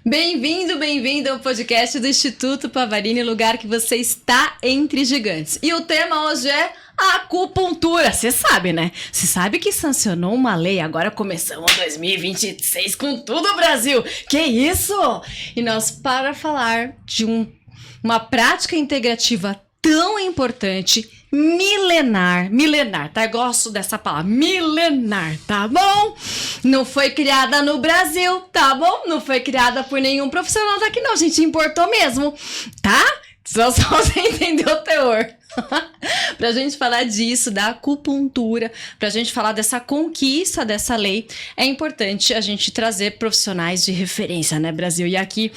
Bem-vindo, bem-vindo ao podcast do Instituto Pavarini, lugar que você está entre gigantes. E o tema hoje é acupuntura. Você sabe, né? Você sabe que sancionou uma lei, agora começamos 2026 com tudo, Brasil. Que isso? E nós, para falar de uma prática integrativa tão importante, milenar, tá? Eu gosto dessa palavra, milenar, tá bom? Não foi criada no Brasil, tá bom? Não foi criada por nenhum profissional daqui não, a gente importou mesmo, tá? Só você entender o teor. Pra gente falar disso, da acupuntura, pra gente falar dessa conquista dessa lei, é importante a gente trazer profissionais de referência, né, Brasil? E aqui,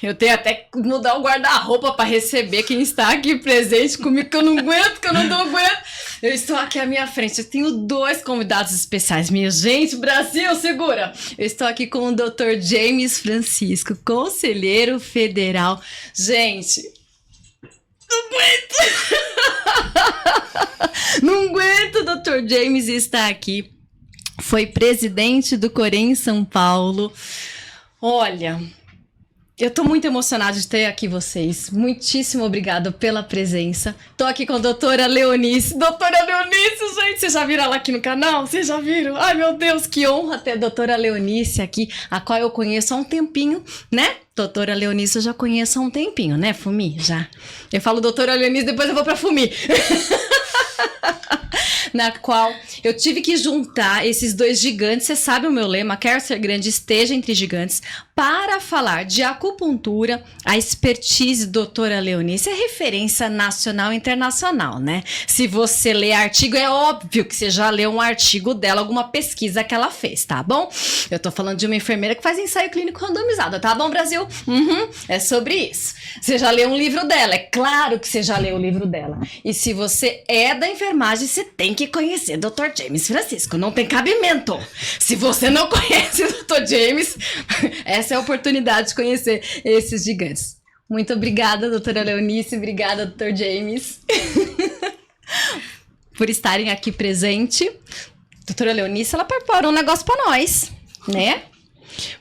eu tenho até que mudar o guarda-roupa pra receber quem está aqui presente comigo, que eu não aguento, que eu não aguento. Eu estou aqui à minha frente, eu tenho 2 convidados especiais. Minha gente, Brasil, segura! Eu estou aqui com o Dr. James Francisco, conselheiro federal. Gente, não aguento, Dr. James está aqui. Foi presidente do Corém em São Paulo. Olha, eu tô muito emocionada de ter aqui vocês. Muitíssimo obrigada pela presença. Tô aqui com a doutora Leonice. Doutora Leonice, gente, vocês já viram ela aqui no canal? Vocês já viram? Ai, meu Deus, que honra ter a doutora Leonice aqui, a qual eu conheço há um tempinho, né? Doutora Leonice eu já conheço há um tempinho, né, Fumi? Já. Eu falo doutora Leonice, depois eu vou pra Fumi. Na qual eu tive que juntar esses 2 gigantes, você sabe o meu lema, quer ser grande, esteja entre gigantes, para falar de acupuntura. A expertise doutora Leonice é referência nacional e internacional, né? Se você lê artigo, é óbvio que você já leu um artigo dela, alguma pesquisa que ela fez, tá bom? Eu tô falando de uma enfermeira que faz ensaio clínico randomizado, tá bom, Brasil? É sobre isso. Você já leu um livro dela, é claro que você já leu o livro dela. E se você é da enfermagem, você tem que conhecer Dr. James Francisco, não tem cabimento. Se você não conhece Dr. James, essa é a oportunidade de conhecer esses gigantes. Muito obrigada, doutora Leonice, obrigada, Dr. James, por estarem aqui presente. Doutora Leonice, ela preparou um negócio para nós, né?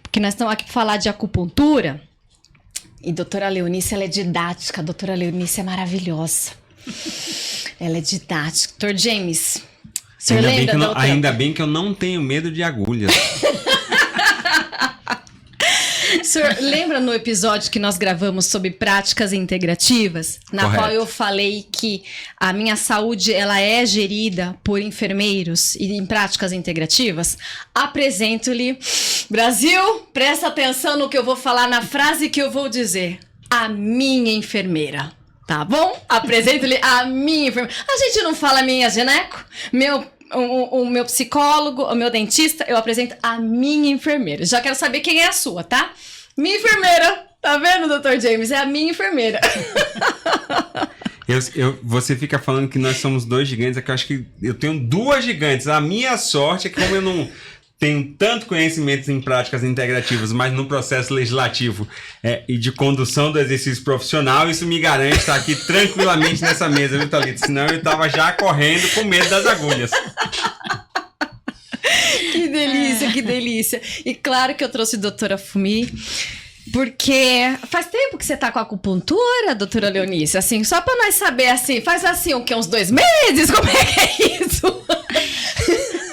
Porque nós estamos aqui para falar de acupuntura. E doutora Leonice, ela é didática. A doutora Leonice é maravilhosa. Ela é didática. Dr. James, o senhor lembra? Ainda bem que eu não tenho medo de agulhas. O senhor lembra no episódio que nós gravamos sobre práticas integrativas? Na Correto. Qual eu falei que a minha saúde ela é gerida por enfermeiros e em práticas integrativas? Apresento-lhe, Brasil, presta atenção no que eu vou falar, na frase que eu vou dizer. A minha enfermeira. Tá bom? Apresento-lhe a minha enfermeira. A gente não fala minha gineco, o meu psicólogo, o meu dentista, eu apresento a minha enfermeira. Já quero saber quem é a sua, tá? Minha enfermeira. Tá vendo, Dr. James? É a minha enfermeira. Você fica falando que nós somos 2 gigantes, é que eu acho que eu tenho 2 gigantes. A minha sorte é que, como eu não tenho tanto conhecimento em práticas integrativas, mas no processo legislativo e de condução do exercício profissional, isso me garante estar aqui tranquilamente nessa mesa, viu, Thalita? Senão eu estava já correndo com medo das agulhas. Que delícia, que delícia. E claro que eu trouxe a doutora Fumi, porque faz tempo que você tá com a acupuntura, doutora Leonice, assim, só pra nós saber, assim, faz assim, o quê? Uns 2 meses? Como é que é isso?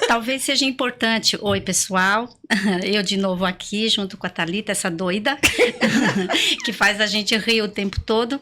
Talvez seja importante. Oi, pessoal. Eu de novo aqui, junto com a Thalita, essa doida, que faz a gente rir o tempo todo.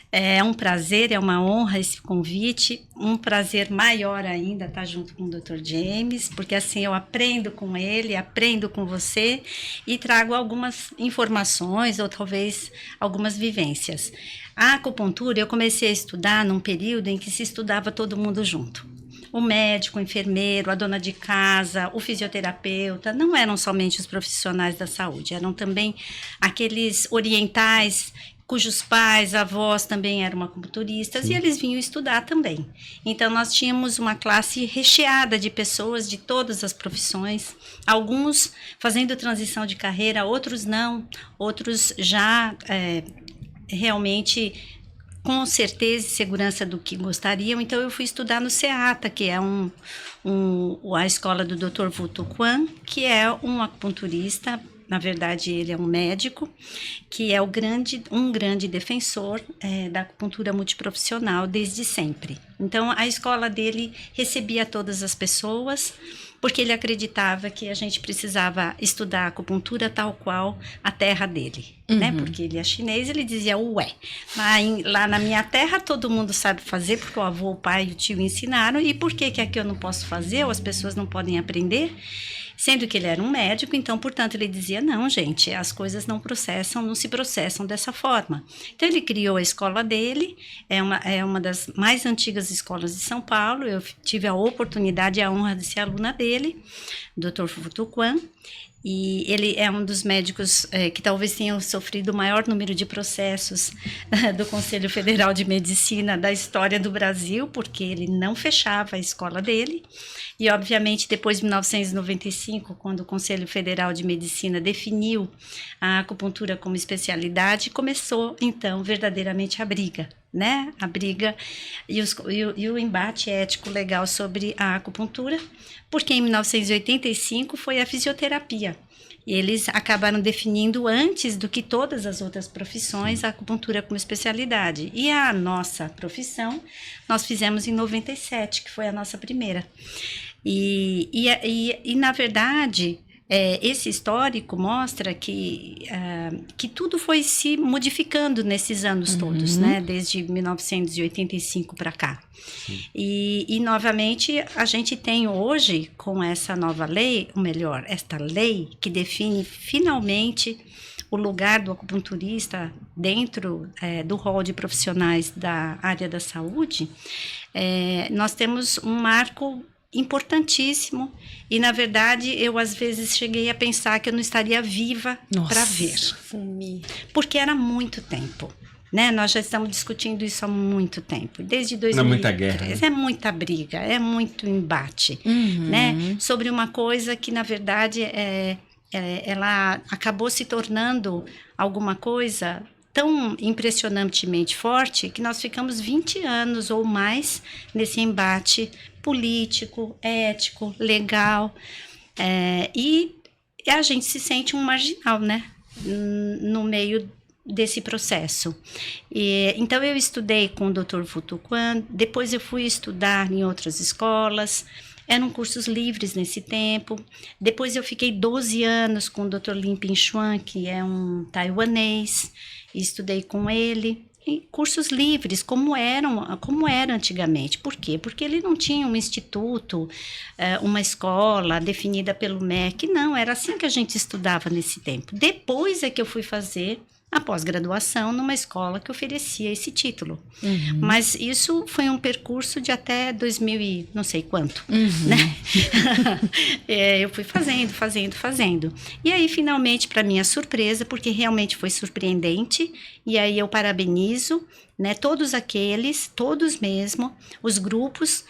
É um prazer, é uma honra esse convite. Um prazer maior ainda estar junto com o Dr. James, porque assim eu aprendo com ele, aprendo com você e trago algumas informações ou talvez algumas vivências. A acupuntura eu comecei a estudar num período em que se estudava todo mundo junto. O médico, o enfermeiro, a dona de casa, o fisioterapeuta, não eram somente os profissionais da saúde, eram também aqueles orientais cujos pais, avós também eram acupunturistas. Sim. E eles vinham estudar também. Então, nós tínhamos uma classe recheada de pessoas de todas as profissões, alguns fazendo transição de carreira, outros não, outros já realmente com certeza e segurança do que gostariam. Então, eu fui estudar no SEATA, que é a escola do Dr. Vuto Kwan, que é um acupunturista na verdade, ele é um médico que é um grande defensor da acupuntura multiprofissional desde sempre. Então, a escola dele recebia todas as pessoas, porque ele acreditava que a gente precisava estudar a acupuntura tal qual a terra dele, né? Porque ele é chinês, ele dizia, ué, lá na minha terra todo mundo sabe fazer, porque o avô, o pai e o tio ensinaram, e por que aqui eu não posso fazer, ou as pessoas não podem aprender? Sendo que ele era um médico, então, portanto, ele dizia, não, gente, as coisas não se processam dessa forma. Então, ele criou a escola dele, é uma das mais antigas escolas de São Paulo, eu tive a oportunidade e a honra de ser aluna dele, Dr. Futu Quan, e ele é um dos médicos que talvez tenham sofrido o maior número de processos do Conselho Federal de Medicina da história do Brasil, porque ele não fechava a escola dele. E, obviamente, depois de 1995, quando o Conselho Federal de Medicina definiu a acupuntura como especialidade, começou, então, verdadeiramente a briga, né? A briga e o embate ético legal sobre a acupuntura, porque em 1985 foi a fisioterapia. E eles acabaram definindo antes do que todas as outras profissões a acupuntura como especialidade. E a nossa profissão nós fizemos em 97, que foi a nossa primeira. E na verdade, esse histórico mostra que tudo foi se modificando nesses anos todos, né? Desde 1985 para cá. E novamente, a gente tem hoje, com essa nova lei, ou melhor, esta lei que define finalmente o lugar do acupunturista dentro do rol de profissionais da área da saúde, nós temos um marco importantíssimo e, na verdade, eu às vezes cheguei a pensar que eu não estaria viva para ver. Porque era muito tempo, né? Nós já estamos discutindo isso há muito tempo, desde 2003. Não é muita guerra, né? É muita briga, é muito embate, né? Sobre uma coisa que, na verdade, ela acabou se tornando alguma coisa tão impressionantemente forte que nós ficamos 20 anos ou mais nesse embate político, ético, legal, e a gente se sente um marginal, né, no meio desse processo. Então eu estudei com o Dr. Futu Quan, depois eu fui estudar em outras escolas, eram cursos livres nesse tempo. Depois eu fiquei 12 anos com o Dr. Lin Pingxuan, que é um taiwanês, e estudei com ele. E cursos livres, como era antigamente. Por quê? Porque ele não tinha um instituto, uma escola definida pelo MEC. Não, era assim que a gente estudava nesse tempo. Depois é que eu fui fazer a pós-graduação numa escola que oferecia esse título. Mas isso foi um percurso de até 2000 e não sei quanto, né? Eu fui fazendo. E aí, finalmente, para minha surpresa, porque realmente foi surpreendente, e aí eu parabenizo, né, todos mesmo, os grupos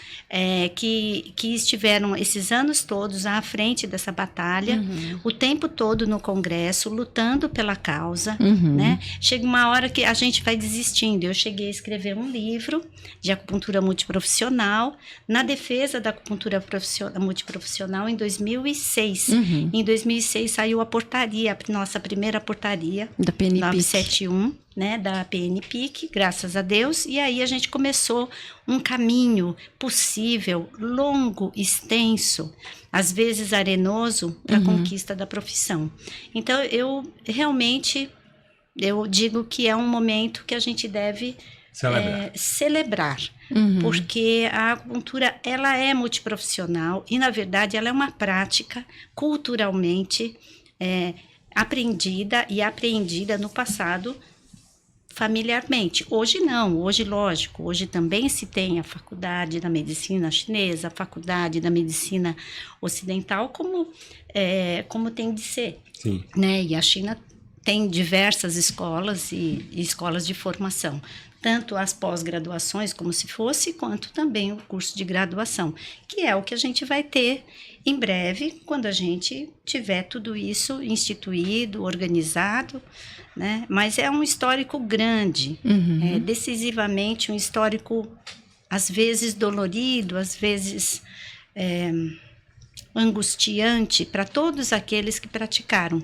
que estiveram esses anos todos à frente dessa batalha, o tempo todo no Congresso, lutando pela causa, né? Chega uma hora que a gente vai desistindo. Eu cheguei a escrever um livro de acupuntura multiprofissional na defesa da acupuntura multiprofissional em 2006. Em 2006 saiu a portaria, a nossa primeira portaria, da PNPIC. 971, né, da PNPIC, graças a Deus, e aí a gente começou um caminho possível, longo, extenso, às vezes arenoso, para a conquista da profissão. Então, eu digo que é um momento que a gente deve celebrar, porque a acupuntura, ela é multiprofissional e, na verdade, ela é uma prática culturalmente aprendida e apreendida no passado familiarmente. Hoje não, hoje lógico, hoje também se tem a faculdade da medicina chinesa, a faculdade da medicina ocidental, como tem de ser. Sim. Né? E a China tem diversas escolas e escolas de formação, tanto as pós-graduações como se fosse, quanto também o curso de graduação, que é o que a gente vai ter em breve, quando a gente tiver tudo isso instituído, organizado, né? Mas é um histórico grande, decisivamente um histórico, às vezes dolorido, às vezes angustiante para todos aqueles que praticaram.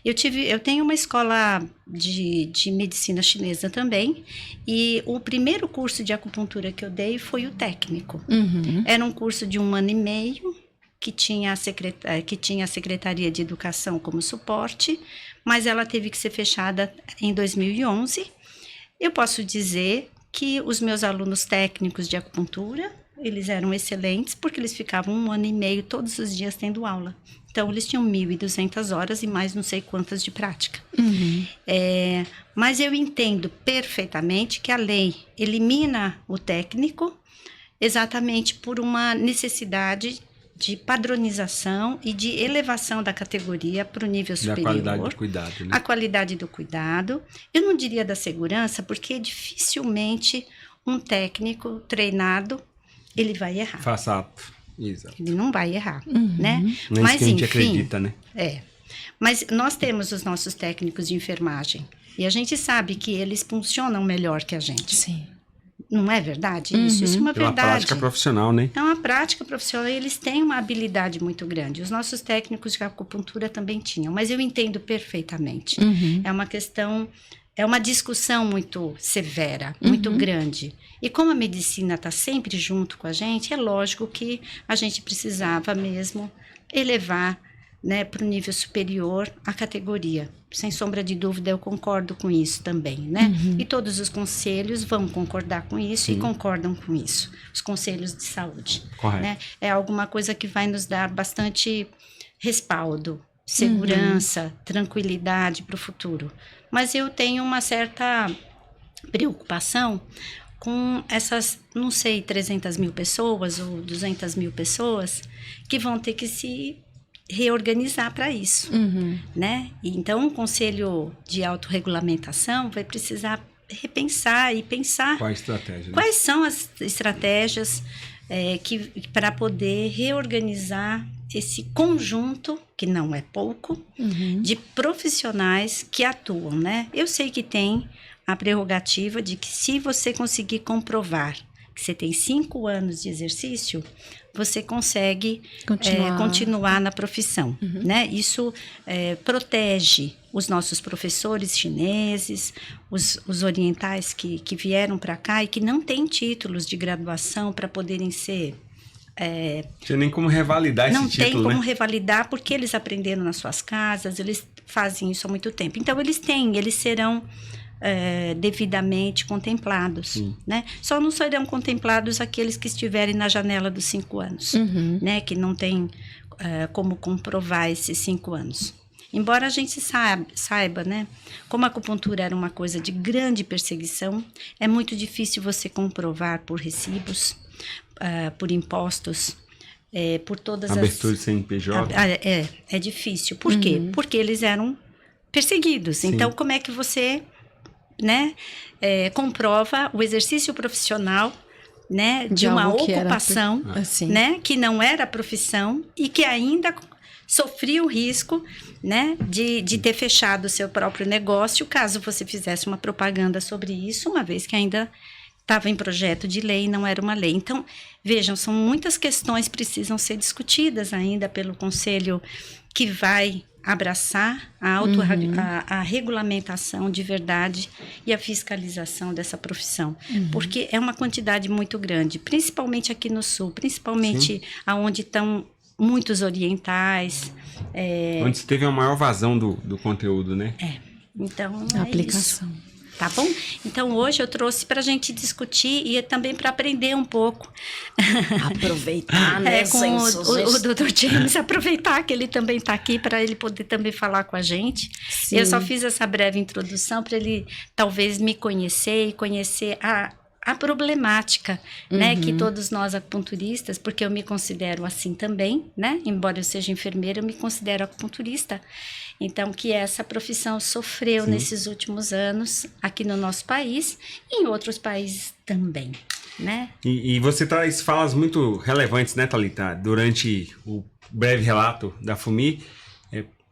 Eu tenho uma escola de medicina chinesa também, e o primeiro curso de acupuntura que eu dei foi o técnico. Era um curso de 1 ano e meio, que tinha a Secretaria de Educação como suporte, mas ela teve que ser fechada em 2011. Eu posso dizer que os meus alunos técnicos de acupuntura, eles eram excelentes, porque eles ficavam 1 ano e meio todos os dias tendo aula. Então, eles tinham 1.200 horas e mais não sei quantas de prática. Mas eu entendo perfeitamente que a lei elimina o técnico exatamente por uma necessidade de padronização e de elevação da categoria para o nível superior. Da qualidade do cuidado, né? A qualidade do cuidado. Eu não diria da segurança, porque dificilmente um técnico treinado, ele vai errar. Faça apto. Exato. Ele não vai errar, né? Não é Mas, isso que a gente enfim, acredita, né? Mas nós temos os nossos técnicos de enfermagem. E a gente sabe que eles funcionam melhor que a gente. Sim. Não é verdade isso? Isso é uma Pela verdade. prática profissional, né? É uma prática profissional e eles têm uma habilidade muito grande. Os nossos técnicos de acupuntura também tinham, mas eu entendo perfeitamente. É uma questão, é uma discussão muito severa, muito grande. E como a medicina está sempre junto com a gente, é lógico que a gente precisava mesmo elevar, né, para o nível superior a categoria. Sem sombra de dúvida, eu concordo com isso também, né? E todos os conselhos vão concordar com isso e concordam com isso. Os conselhos de saúde. Correto. Né? É alguma coisa que vai nos dar bastante respaldo, segurança, tranquilidade para o futuro. Mas eu tenho uma certa preocupação com essas, não sei, 300 mil pessoas ou 200 mil pessoas que vão ter que se reorganizar para isso, né? E então, o Conselho de Autorregulamentação vai precisar repensar e pensar Qual a estratégia, né? quais são as estratégias para poder reorganizar esse conjunto, que não é pouco, de profissionais que atuam, né? Eu sei que tem a prerrogativa de que, se você conseguir comprovar que você tem 5 anos de exercício, você consegue continuar na profissão, né? Isso protege os nossos professores chineses, os orientais que vieram para cá e que não têm títulos de graduação para poderem ser... Não tem nem como revalidar esse título, Não tem como né? revalidar, porque eles aprenderam nas suas casas, eles fazem isso há muito tempo. Então, eles serão... devidamente contemplados, né? Só não serão contemplados aqueles que estiverem na janela dos 5 anos, né? Que não tem como comprovar esses 5 anos. Embora a gente saiba, né? Como a acupuntura era uma coisa de grande perseguição, é muito difícil você comprovar por recibos, por impostos, por todas Abertura de CNPJ. É difícil. Por quê? Porque eles eram perseguidos. Sim. Então, como é que você... né, comprova o exercício profissional, né, de uma ocupação, né, que não era profissão e que ainda sofria o risco, né, de ter fechado o seu próprio negócio, caso você fizesse uma propaganda sobre isso, uma vez que ainda estava em projeto de lei e não era uma lei. Então, vejam, são muitas questões que precisam ser discutidas ainda pelo Conselho, que vai abraçar a regulamentação de verdade e a fiscalização dessa profissão, porque é uma quantidade muito grande, principalmente aqui no Sul, principalmente aonde estão muitos orientais. Onde se teve a maior vazão do conteúdo, né? Então, a aplicação. Isso. Tá bom? Então, hoje eu trouxe para a gente discutir e também para aprender um pouco. Aproveitar, né? Com o Dr. James, aproveitar que ele também está aqui para ele poder também falar com a gente. Sim. Eu só fiz essa breve introdução para ele talvez me conhecer e conhecer a problemática, né, que todos nós acupunturistas, porque eu me considero assim também, né, embora eu seja enfermeira, eu me considero acupunturista. Então, que essa profissão sofreu nesses últimos anos aqui no nosso país e em outros países também, né? E você traz falas muito relevantes, né, Thalita, durante o breve relato da FUMI.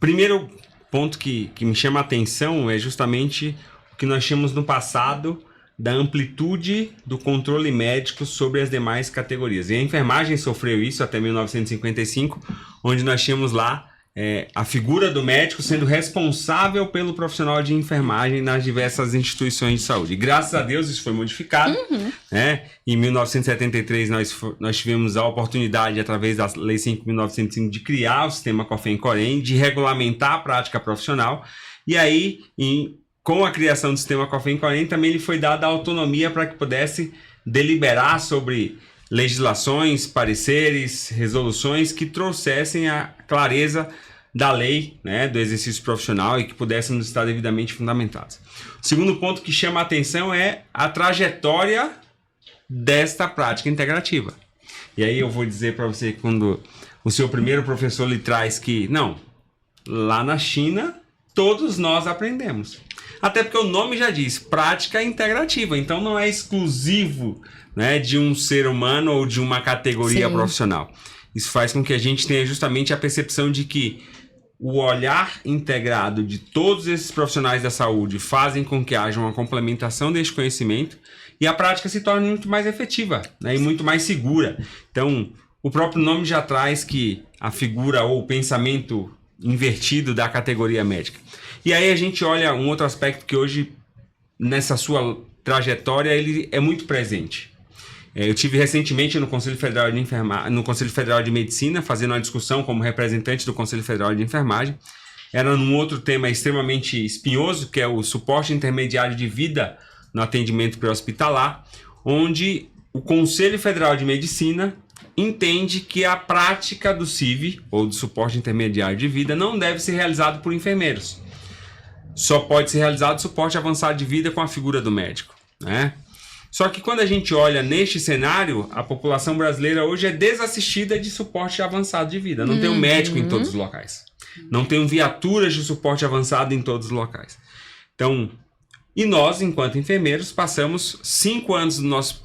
Primeiro ponto que me chama a atenção é justamente o que nós tínhamos no passado da amplitude do controle médico sobre as demais categorias. E a enfermagem sofreu isso até 1955, onde nós tínhamos lá a figura do médico sendo responsável pelo profissional de enfermagem nas diversas instituições de saúde. E, graças a Deus isso foi modificado. Né? Em 1973 nós tivemos a oportunidade, através da Lei 5.905, de criar o sistema COFEM-COREM, de regulamentar a prática profissional. E aí, com a criação do sistema COFEM-COREM, também lhe foi dada a autonomia para que pudesse deliberar sobre legislações, pareceres, resoluções que trouxessem a clareza da lei, né, do exercício profissional e que pudessem estar devidamente fundamentados. O segundo ponto que chama a atenção é a trajetória desta prática integrativa. E aí eu vou dizer para você, quando o seu primeiro professor lhe traz que, não, lá na China todos nós aprendemos. Até porque o nome já diz, prática integrativa, então não é exclusivo, né, de um ser humano ou de uma categoria profissional. Isso faz com que a gente tenha justamente a percepção de que o olhar integrado de todos esses profissionais da saúde fazem com que haja uma complementação deste conhecimento e a prática se torne muito mais efetiva, né, e muito mais segura. Então, o próprio nome já traz que a figura ou o pensamento invertido da categoria médica. E aí a gente olha um outro aspecto que hoje, nessa sua trajetória, ele é muito presente. Eu tive recentemente no Conselho Federal de no Conselho Federal de Medicina, fazendo uma discussão como representante do Conselho Federal de Enfermagem. Era num outro tema extremamente espinhoso, que é o suporte intermediário de vida no atendimento pré-hospitalar, onde o Conselho Federal de Medicina entende que a prática do CIV, ou do suporte intermediário de vida, não deve ser realizado por enfermeiros. Só pode ser realizado suporte avançado de vida com a figura do médico, né? Só que quando a gente olha neste cenário, a população brasileira hoje é desassistida de suporte avançado de vida. Não tem um médico em todos os locais. Não tem viaturas de suporte avançado em todos os locais. Então, e nós, enquanto enfermeiros, passamos 5 anos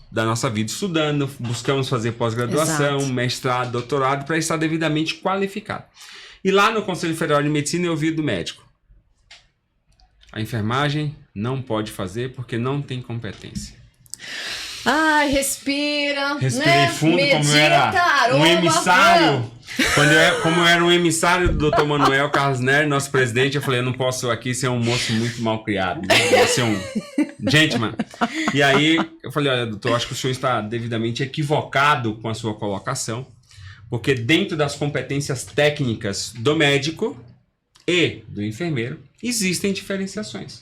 da nossa vida estudando, buscamos fazer pós-graduação, mestrado, doutorado, para estar devidamente qualificado. E lá no Conselho Federal de Medicina eu ouvi do médico: a enfermagem não pode fazer porque não tem competência. Ai, respira. Respirei né? fundo. Medita, como eu era aroma, um emissário. Como eu era um emissário do Dr. Manuel Carlos Nery, nosso presidente, eu falei, eu não posso aqui ser um moço muito mal criado. Eu vou ser um gentleman. E aí eu falei, olha, doutor, acho que o senhor está devidamente equivocado com a sua colocação, porque dentro das competências técnicas do médico e do enfermeiro, existem diferenciações.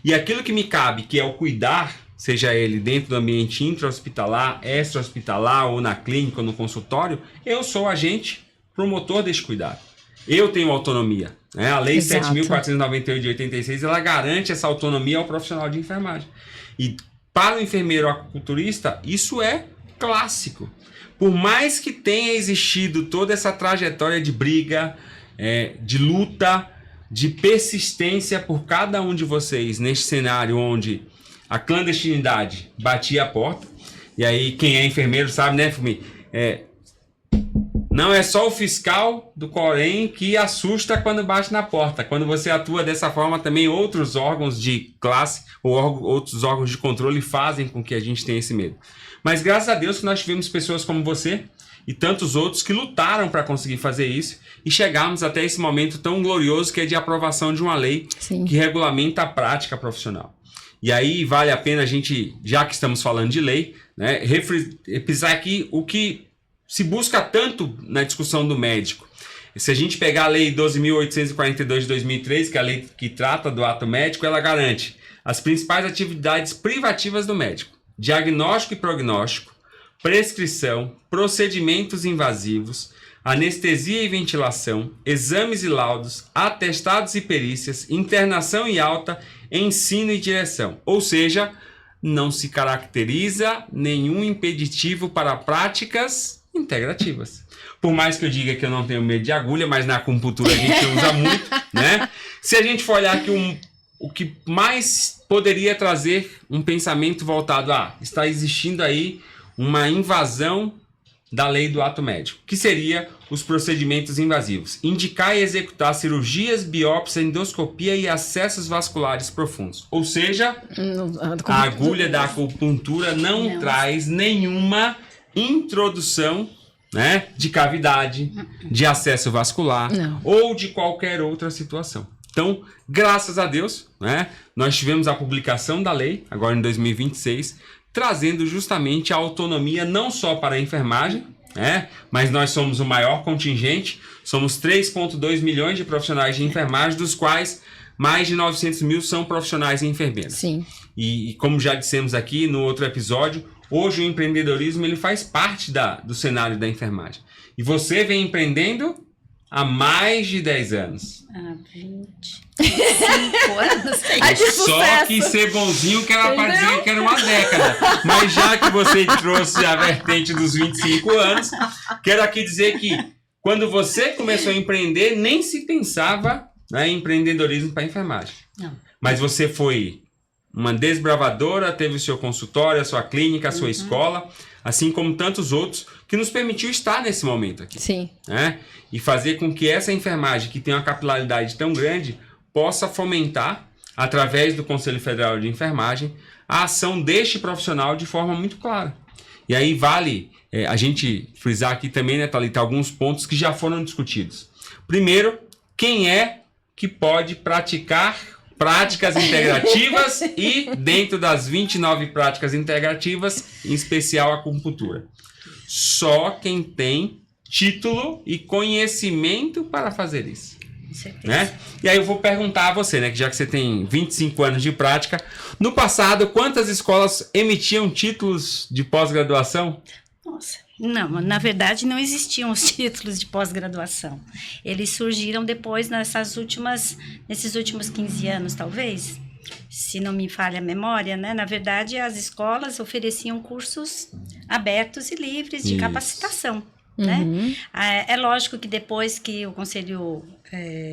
E aquilo que me cabe, que é o cuidar, seja ele dentro do ambiente intra-hospitalar, extra-hospitalar, ou na clínica, ou no consultório, eu sou agente promotor deste cuidado. Eu tenho autonomia. Né? A Lei 7.498 de 86, ela garante essa autonomia ao profissional de enfermagem. E para o enfermeiro acupunturista, isso é clássico. Por mais que tenha existido toda essa trajetória de briga, de luta, de persistência por cada um de vocês neste cenário onde a clandestinidade batia a porta, e aí quem é enfermeiro sabe, né, Fumi? Não é só o fiscal do COREM que assusta quando bate na porta. Quando você atua dessa forma, também outros órgãos de classe ou outros órgãos de controle fazem com que a gente tenha esse medo. Mas graças a Deus que nós tivemos pessoas como você e tantos outros que lutaram para conseguir fazer isso e chegarmos até esse momento tão glorioso que é de aprovação de uma lei que regulamenta a prática profissional. E aí vale a pena a gente, já que estamos falando de lei, né, repisar aqui o que se busca tanto na discussão do médico. Se a gente pegar a Lei 12.842 de 2003, que é a lei que trata do ato médico, ela garante as principais atividades privativas do médico: diagnóstico e prognóstico, prescrição, procedimentos invasivos, anestesia e ventilação, exames e laudos, atestados e perícias, internação e alta, ensino e direção. Ou seja, não se caracteriza nenhum impeditivo para práticas integrativas. Por mais que eu diga que eu não tenho medo de agulha, mas na acupuntura a gente usa muito, né? Se a gente for olhar aqui o que mais poderia trazer um pensamento voltado a está existindo aí uma invasão da lei do ato médico, que seria os procedimentos invasivos: indicar e executar cirurgias, biópsia, endoscopia e acessos vasculares profundos. Ou seja, a agulha da acupuntura não traz nenhuma introdução né, de cavidade, de acesso vascular Não. ou de qualquer outra situação. Então, graças a Deus, né, nós tivemos a publicação da lei, agora em 2026, trazendo justamente a autonomia não só para a enfermagem, né, mas nós somos o maior contingente, somos 3,2 milhões de profissionais de enfermagem, dos quais mais de 900 mil são profissionais e enfermeiros. Sim. E como já dissemos aqui no outro episódio, hoje o empreendedorismo ele faz parte do cenário da enfermagem. E você vem empreendendo há mais de 10 anos. 25 anos. Ai, que Só sucesso. que ser bonzinho que era para dizer que era uma década. Mas já que você trouxe a vertente dos 25 anos, quero aqui dizer que quando você começou a empreender, nem se pensava, né, em empreendedorismo para enfermagem. Não. Mas você foi uma desbravadora, teve o seu consultório, a sua clínica, a sua escola, assim como tantos outros, que nos permitiu estar nesse momento aqui. Sim. Né? E fazer com que essa enfermagem, que tem uma capilaridade tão grande, possa fomentar, através do Conselho Federal de Enfermagem, a ação deste profissional de forma muito clara. E aí vale a gente frisar aqui também, né, Thalita, alguns pontos que já foram discutidos. Primeiro, quem é que pode praticar práticas integrativas e, dentro das 29 práticas integrativas, em especial a acupuntura? Só quem tem título e conhecimento para fazer isso. Com certeza. Né? E aí eu vou perguntar a você, né, que já que você tem 25 anos de prática, no passado, quantas escolas emitiam títulos de pós-graduação? Nossa. Não, na verdade não existiam os títulos de pós-graduação. Eles surgiram depois nesses últimos 15 anos, talvez, se não me falha a memória, né? Na verdade, as escolas ofereciam cursos abertos e livres de Isso. capacitação, né? É lógico que depois que o Conselho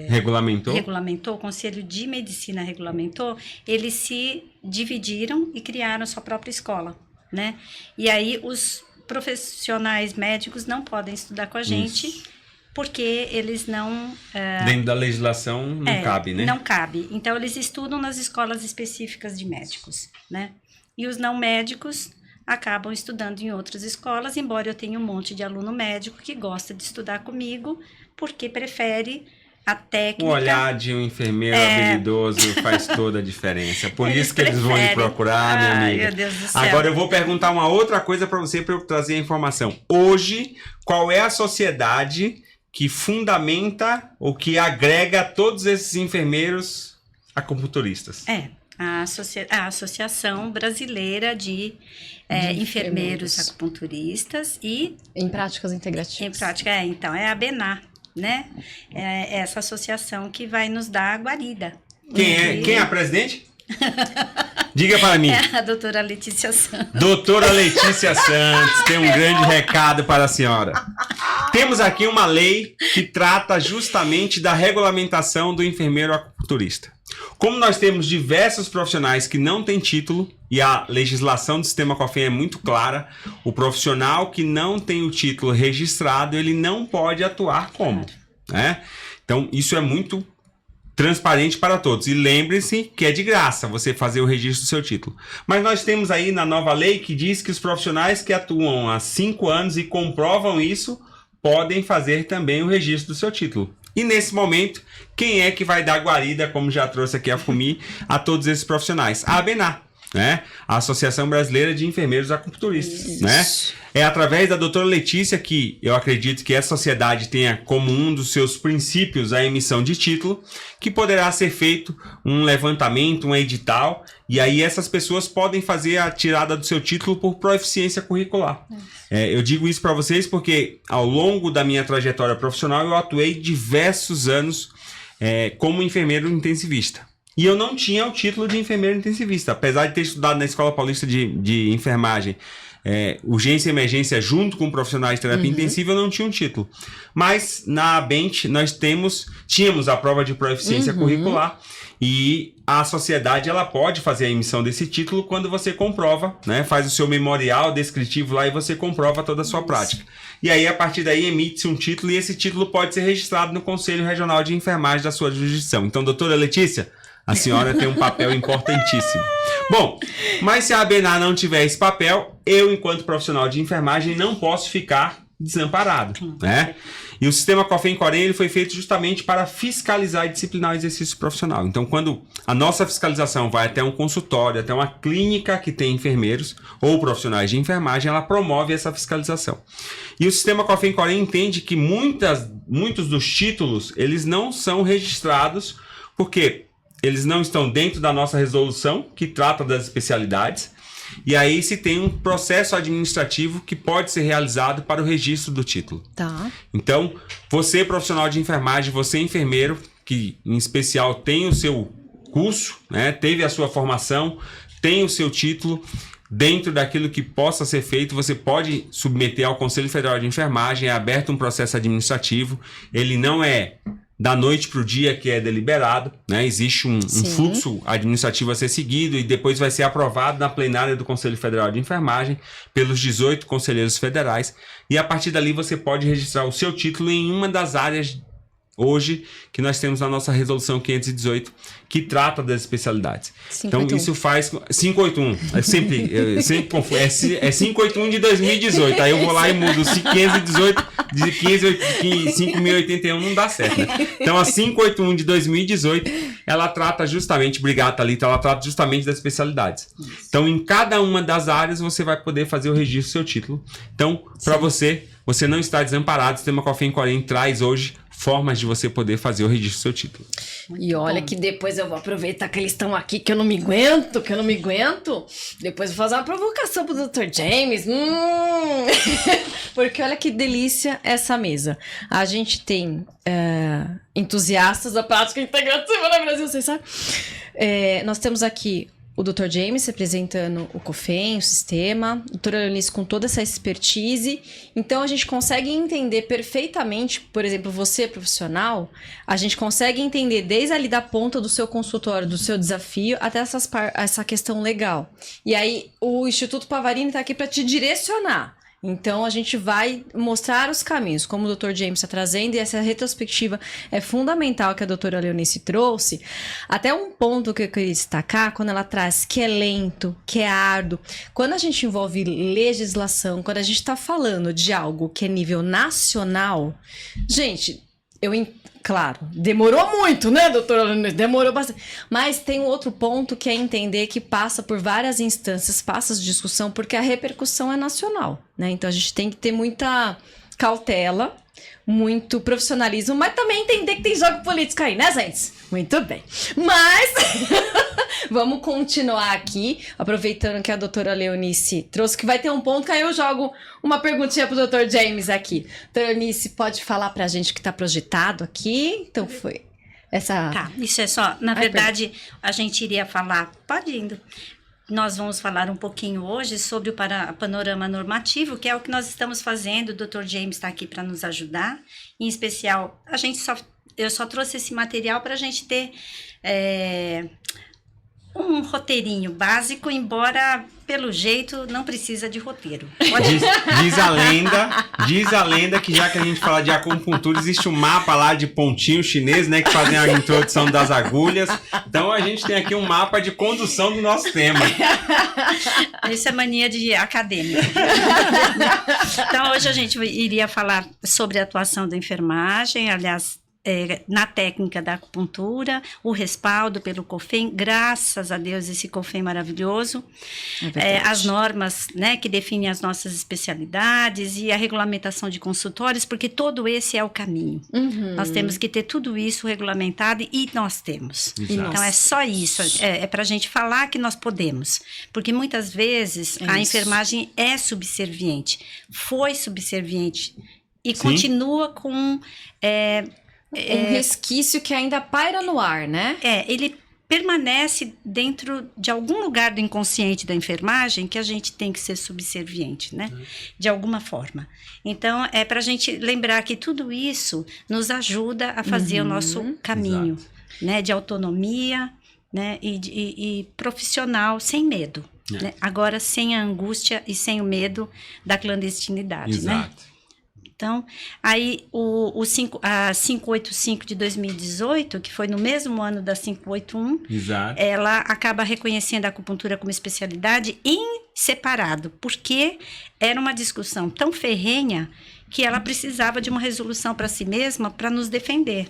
regulamentou, o Conselho de Medicina regulamentou, eles se dividiram e criaram a sua própria escola, né? E aí os profissionais médicos não podem estudar com a gente. Isso. Porque eles não... Dentro da legislação não cabe, né? Não cabe. Então, eles estudam nas escolas específicas de médicos, né? E os não médicos acabam estudando em outras escolas, embora eu tenha um monte de aluno médico que gosta de estudar comigo, porque prefere a técnica... O olhar de um enfermeiro habilidoso faz toda a diferença. Por isso que eles vão lhe procurar, minha amiga. Meu Deus do céu. Agora eu vou perguntar uma outra coisa para você, para eu trazer a informação. Hoje, qual é a sociedade que fundamenta ou que agrega todos esses enfermeiros acupunturistas? A Associação Brasileira de Enfermeiros Acupunturistas e... Em práticas integrativas. Em prática, então, é a ABENA, né? É essa associação que vai nos dar a guarida. Quem é a presidente? Diga para mim. É a doutora Letícia Santos. Doutora Letícia Santos, tem um grande recado para a senhora. Temos aqui uma lei que trata justamente da regulamentação do enfermeiro acupunturista. Como nós temos diversos profissionais que não têm título, e a legislação do sistema COFIN é muito clara, o profissional que não tem o título registrado, ele não pode atuar como, né? Então, isso é muito transparente para todos. E lembre-se que é de graça você fazer o registro do seu título. Mas nós temos aí na nova lei que diz que os profissionais que atuam há 5 anos e comprovam isso, podem fazer também o registro do seu título. E nesse momento, quem é que vai dar guarida, como já trouxe aqui a FUMI, a todos esses profissionais? A ABENA, né? A Associação Brasileira de Enfermeiros Acupunturistas, né? É através da doutora Letícia que eu acredito que essa sociedade tenha como um dos seus princípios a emissão de título, que poderá ser feito um levantamento, um edital, e aí essas pessoas podem fazer a tirada do seu título por proficiência curricular. Eu digo isso para vocês porque ao longo da minha trajetória profissional eu atuei diversos anos como enfermeiro intensivista. E eu não tinha o título de enfermeiro intensivista, apesar de ter estudado na Escola Paulista de Enfermagem, urgência e emergência junto com profissionais de terapia intensiva, eu não tinha um título. Mas na ABENT nós tínhamos a prova de proficiência curricular e a sociedade ela pode fazer a emissão desse título quando você comprova, né? Faz o seu memorial descritivo lá e você comprova toda a sua prática. E aí a partir daí emite-se um título e esse título pode ser registrado no Conselho Regional de Enfermagem da sua jurisdição. Então, doutora Letícia, a senhora tem um papel importantíssimo. Bom, mas se a ABENA não tiver esse papel, eu, enquanto profissional de enfermagem, não posso ficar desamparado, né? E o sistema COFEM-COREM ele foi feito justamente para fiscalizar e disciplinar o exercício profissional. Então, quando a nossa fiscalização vai até um consultório, até uma clínica que tem enfermeiros ou profissionais de enfermagem, ela promove essa fiscalização. E o sistema COFEM-COREM entende que muitos dos títulos, eles não são registrados porque eles não estão dentro da nossa resolução, que trata das especialidades. E aí se tem um processo administrativo que pode ser realizado para o registro do título. Tá. Então, você profissional de enfermagem, você enfermeiro, que em especial tem o seu curso, né, teve a sua formação, tem o seu título, dentro daquilo que possa ser feito, você pode submeter ao Conselho Federal de Enfermagem, é aberto um processo administrativo, ele não é da noite para o dia que é deliberado, né? Existe um fluxo administrativo a ser seguido e depois vai ser aprovado na plenária do Conselho Federal de Enfermagem pelos 18 conselheiros federais e a partir dali você pode registrar o seu título em uma das áreas hoje que nós temos na nossa resolução 518 que trata das especialidades. 581. Então isso faz 581, eu sempre confundo, é 581 de 2018, aí eu vou lá e mudo 518 de 5081 não dá certo, né? Então a 581 de 2018 ela trata justamente, obrigado Thalita, ela trata justamente das especialidades. Então em cada uma das áreas você vai poder fazer o registro do seu título. Então para você não está desamparado, o sistema COFEM-COREM traz hoje formas de você poder fazer o registro do seu título. E olha que depois eu vou aproveitar que eles estão aqui, que eu não me aguento. Depois vou fazer uma provocação pro Dr. James. Porque olha que delícia essa mesa. A gente tem entusiastas da prática integrativa no Brasil, vocês sabem? Nós temos aqui o Dr. James representando o COFEM, o sistema, a doutora Leonice com toda essa expertise. Então, a gente consegue entender perfeitamente, por exemplo, você profissional, a gente consegue entender desde ali da ponta do seu consultório, do seu desafio, até essa questão legal. E aí, o Instituto Pavarini está aqui para te direcionar. Então, a gente vai mostrar os caminhos, como o Dr. James está trazendo, e essa retrospectiva é fundamental que a doutora Leonice trouxe. Até um ponto que eu queria destacar, quando ela traz que é lento, que é árduo. Quando a gente envolve legislação, quando a gente está falando de algo que é nível nacional, gente, claro, demorou muito, né, doutora Leonice? Demorou bastante. Mas tem um outro ponto que é entender que passa por várias instâncias, passa de discussão, porque a repercussão é nacional, né? Então a gente tem que ter muita cautela, muito profissionalismo, mas também entender que tem jogo político aí, né, gente? Muito bem. Mas vamos continuar aqui, aproveitando que a doutora Leonice trouxe, que vai ter um ponto que aí eu jogo uma perguntinha pro Dr. James aqui. Doutora Leonice, pode falar pra gente o que tá projetado aqui? Então foi essa... Tá, isso é só, na verdade, a gente iria falar, pode indo. Nós vamos falar um pouquinho hoje sobre o panorama normativo, que é o que nós estamos fazendo. O Dr. James está aqui para nos ajudar. Em especial, eu só trouxe esse material para a gente ter um roteirinho básico, embora, pelo jeito, não precisa de roteiro. Diz a lenda que já que a gente fala de acupuntura, existe um mapa lá de pontinho chinês, né, que fazem a introdução das agulhas. Então, a gente tem aqui um mapa de condução do nosso tema. Isso é mania de acadêmico. Então, hoje a gente iria falar sobre a atuação da enfermagem, aliás, na técnica da acupuntura, o respaldo pelo COFEM, graças a Deus esse COFEM maravilhoso, as normas, né, que definem as nossas especialidades e a regulamentação de consultórios, porque todo esse é o caminho. Nós temos que ter tudo isso regulamentado e nós temos. Então é só isso, é para a gente falar que nós podemos, porque muitas vezes a enfermagem é subserviente, foi subserviente e continua com... um resquício que ainda paira no ar, né? Ele permanece dentro de algum lugar do inconsciente da enfermagem que a gente tem que ser subserviente, né? De alguma forma. Então, é para a gente lembrar que tudo isso nos ajuda a fazer o nosso caminho, né? De autonomia, né? E profissional, sem medo. Né? Agora, sem a angústia e sem o medo da clandestinidade, né? Então, aí a 585 de 2018, que foi no mesmo ano da 581, ela acaba reconhecendo a acupuntura como especialidade em separado, porque era uma discussão tão ferrenha que ela precisava de uma resolução para si mesma para nos defender.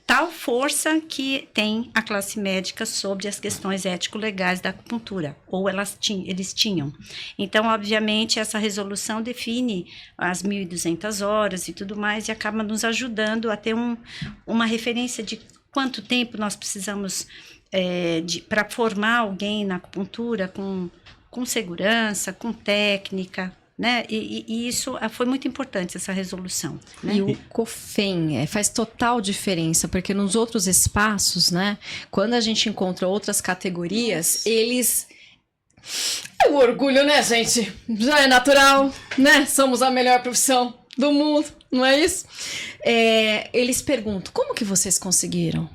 Tal força que tem a classe médica sobre as questões ético-legais da acupuntura, ou eles tinham. Então, obviamente, essa resolução define as 1.200 horas e tudo mais, e acaba nos ajudando a ter uma referência de quanto tempo nós precisamos para formar alguém na acupuntura com segurança, com técnica, né? E isso foi muito importante, essa resolução, né? E o COFEN faz total diferença, porque nos outros espaços, né, quando a gente encontra outras categorias, eles... É o orgulho, né, gente? Já é natural, né? Somos a melhor profissão do mundo, não é isso? Eles perguntam, como que vocês conseguiram?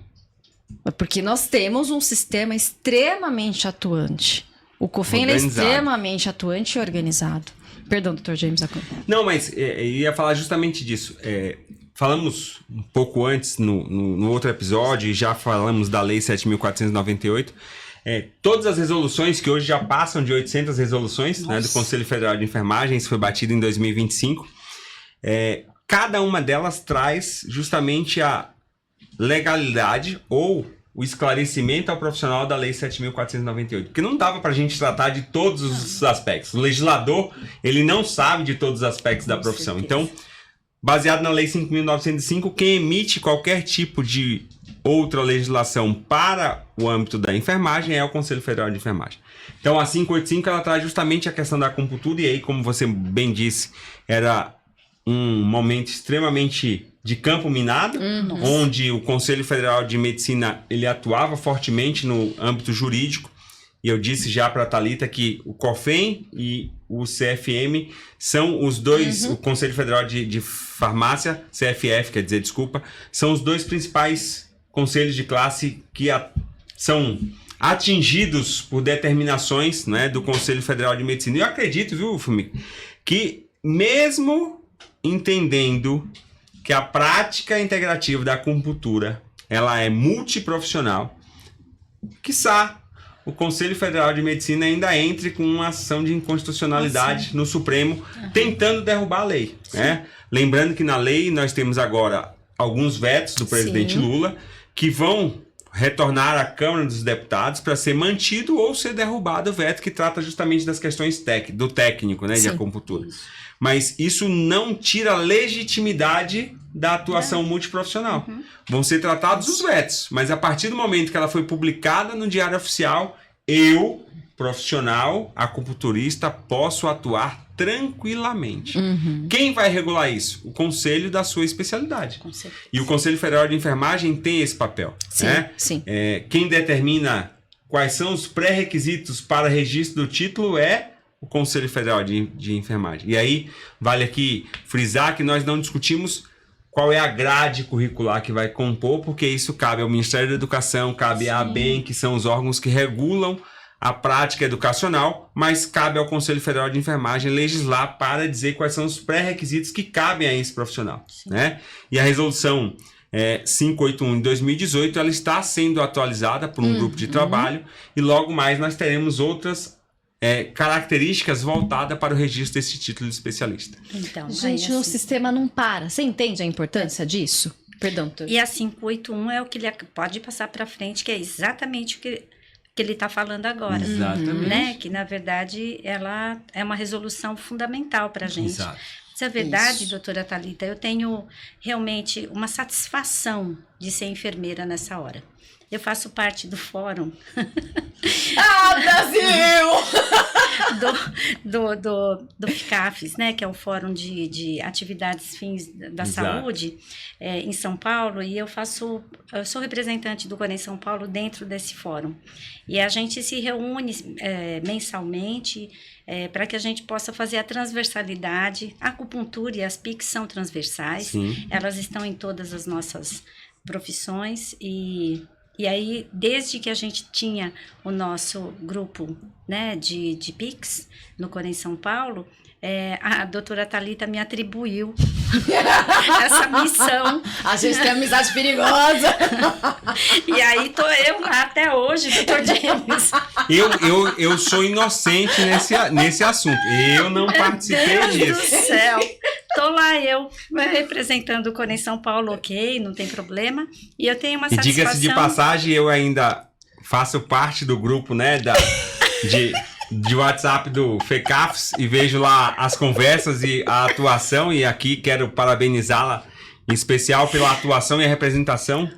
Porque nós temos um sistema extremamente atuante. O COFEN é extremamente atuante e organizado. Perdão, Dr. James. Não, mas eu ia falar justamente disso. Falamos um pouco antes, no outro episódio, e já falamos da Lei 7.498. Todas as resoluções, que hoje já passam de 800 resoluções, né, do Conselho Federal de Enfermagem, isso foi batido em 2025, cada uma delas traz justamente a legalidade ou o esclarecimento ao profissional da Lei 7.498. Porque não dava pra gente tratar de todos os aspectos. O legislador, ele não sabe de todos os aspectos da profissão. Então, baseado na Lei 5.905, quem emite qualquer tipo de outra legislação para o âmbito da enfermagem é o Conselho Federal de Enfermagem. Então, a 585, ela traz justamente a questão da acupuntura, e aí, como você bem disse, era um momento extremamente de campo minado, onde o Conselho Federal de Medicina ele atuava fortemente no âmbito jurídico, e eu disse já para a Thalita que o COFEN e o CFM são os dois, o Conselho Federal de Farmácia, CFF, quer dizer, desculpa, são os dois principais conselhos de classe que são atingidos por determinações, né, do Conselho Federal de Medicina. E eu acredito, viu, Fumi, que mesmo entendendo que a prática integrativa da acupuntura ela é multiprofissional, quiçá o Conselho Federal de Medicina ainda entre com uma ação de inconstitucionalidade no Supremo, tentando derrubar a lei. Né? Lembrando que na lei nós temos agora alguns vetos do presidente Lula que vão retornar à Câmara dos Deputados para ser mantido ou ser derrubado o veto que trata justamente das questões do técnico, né, de acupuntura. Mas isso não tira a legitimidade da atuação multiprofissional. Vão ser tratados os vetos, mas a partir do momento que ela foi publicada no Diário Oficial, eu, profissional, acupunturista, posso atuar tranquilamente. Quem vai regular isso? O conselho da sua especialidade. E o Conselho Federal de Enfermagem tem esse papel. Né? Quem determina quais são os pré-requisitos para registro do título é o Conselho Federal de Enfermagem. E aí, vale aqui frisar que nós não discutimos qual é a grade curricular que vai compor, porque isso cabe ao Ministério da Educação, cabe à ABEM, que são os órgãos que regulam a prática educacional, mas cabe ao Conselho Federal de Enfermagem legislar para dizer quais são os pré-requisitos que cabem a esse profissional. Né? E a resolução 581 de 2018, ela está sendo atualizada por um grupo de trabalho, e logo mais nós teremos outras características voltadas para o registro desse título de especialista. Então, gente, o sistema não para. Você entende a importância disso? Perdão, doutor. E a 581 é o que ele pode passar para frente, que é exatamente o que ele está falando agora. Exatamente. Né? Que, na verdade, ela é uma resolução fundamental para a gente. Exato. Isso é verdade, doutora Thalita. Eu tenho realmente uma satisfação de ser enfermeira nessa hora. Eu faço parte do fórum. Brasil! do FICAFES, né? Que é o Fórum de Atividades Fins da Saúde, em São Paulo. E eu sou representante do Corém São Paulo dentro desse fórum. E a gente se reúne mensalmente para que a gente possa fazer a transversalidade. A acupuntura e as PICs são transversais. Elas estão em todas as nossas profissões E aí, desde que a gente tinha o nosso grupo, né, de PICs no Corém São Paulo, a doutora Thalita me atribuiu essa missão. A gente tem amizade perigosa. E aí tô eu lá até hoje, doutor James. Eu sou inocente nesse assunto. Eu não participei disso. Meu Deus do céu. Tô lá eu, representando o Corém São Paulo, ok, não tem problema. E eu tenho uma E satisfação... diga-se de passagem, eu ainda faço parte do grupo, né, de WhatsApp do FECAFS e vejo lá as conversas e a atuação, e aqui quero parabenizá-la em especial pela atuação e a representação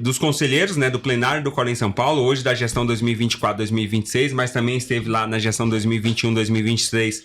dos conselheiros, né, do plenário do Corém São Paulo, hoje da gestão 2024-2026, mas também esteve lá na gestão 2021-2023,